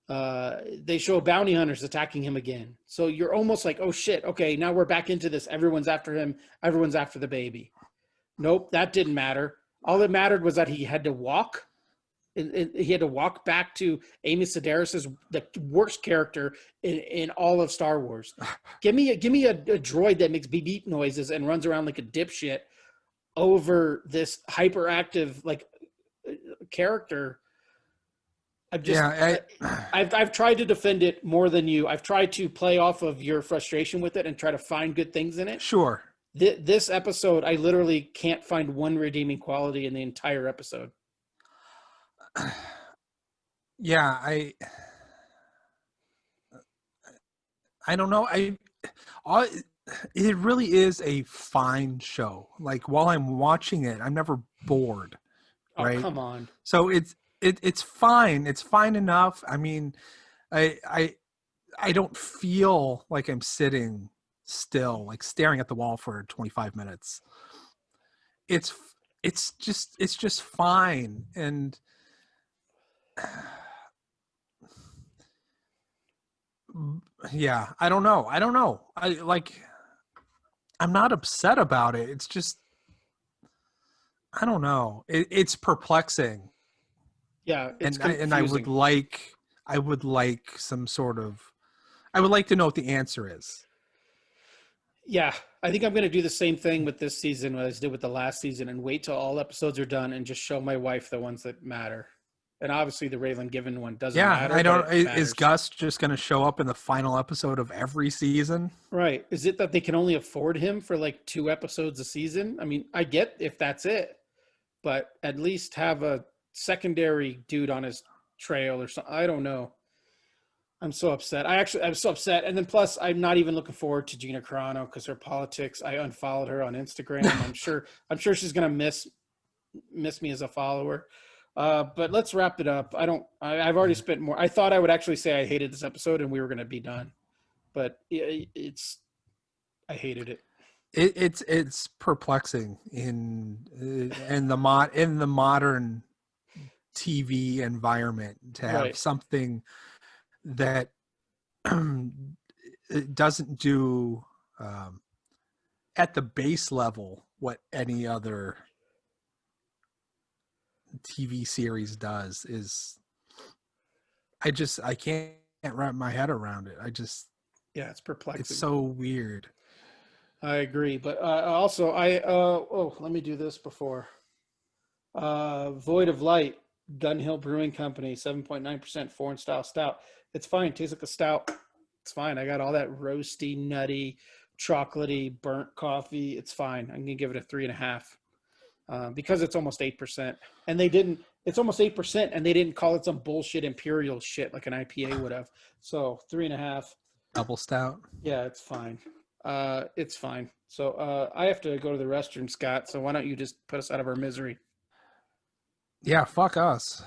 they show bounty hunters attacking him again. So you're almost like, oh shit, okay, now we're back into this. Everyone's after him. Everyone's after the baby. Nope, that didn't matter. All that mattered was that he had to walk. And he had to walk back to Amy Sedaris, the worst character in all of Star Wars. Give me a droid that makes beep beep noises and runs around like a dipshit over this hyperactive character. Yeah, I've tried to defend it more than you. I've tried to play off of your frustration with it and try to find good things in it. sure. This episode, I literally can't find one redeeming quality in the entire episode. Yeah, I don't know. I it really is a fine show. Like while I'm watching it, I'm never bored, Oh, right? come on. So it's fine. It's fine enough. I mean, I I I don't feel like I'm sitting still, like staring at the wall for 25 minutes. It's it's just fine. And yeah, I don't know. I don't know. I'm not upset about it. It's just I don't know. It's perplexing, Yeah, it's and confusing. I would like some sort of I would like to know what the answer is. Yeah, I think I'm going to do the same thing with this season as I did with the last season and wait till all episodes are done and just show my wife the ones that matter. And obviously the Raylan Given one doesn't Yeah, matter, I but don't. it Is matters. Gus just going to show up in the final episode of every season? Right. Is it that they can only afford him for like 2 episodes a season? I mean, I get if that's it, but at least have a secondary dude on his trail or something. I don't know. I'm so upset. I'm so upset. And then plus, I'm not even looking forward to Gina Carano because her politics. I unfollowed her on Instagram. I'm sure she's gonna miss me as a follower. But let's wrap it up. I've already spent more. I thought I would actually say I hated this episode and we were gonna be done, but I hated it. It's perplexing in the modern TV environment to have Right. something that it doesn't do at the base level what any other TV series does is I can't wrap my head around it. Yeah, it's It's perplexing. so weird. I agree, but also let me do this before. Void of Light, Gun Hill Brewing Company, 7.9% foreign style stout. It's fine. Tastes like a stout. It's fine. I got all that roasty, nutty, chocolatey, burnt coffee. It's fine. I'm gonna give it a 3.5 because it's almost 8%. And they didn't. It's almost 8%, and they didn't call it some bullshit imperial shit like an IPA would have. So 3.5. Double stout. Yeah, it's fine. It's fine. So I have to go to the restroom, Scott. So why don't you just put us out of our misery? Yeah, fuck us.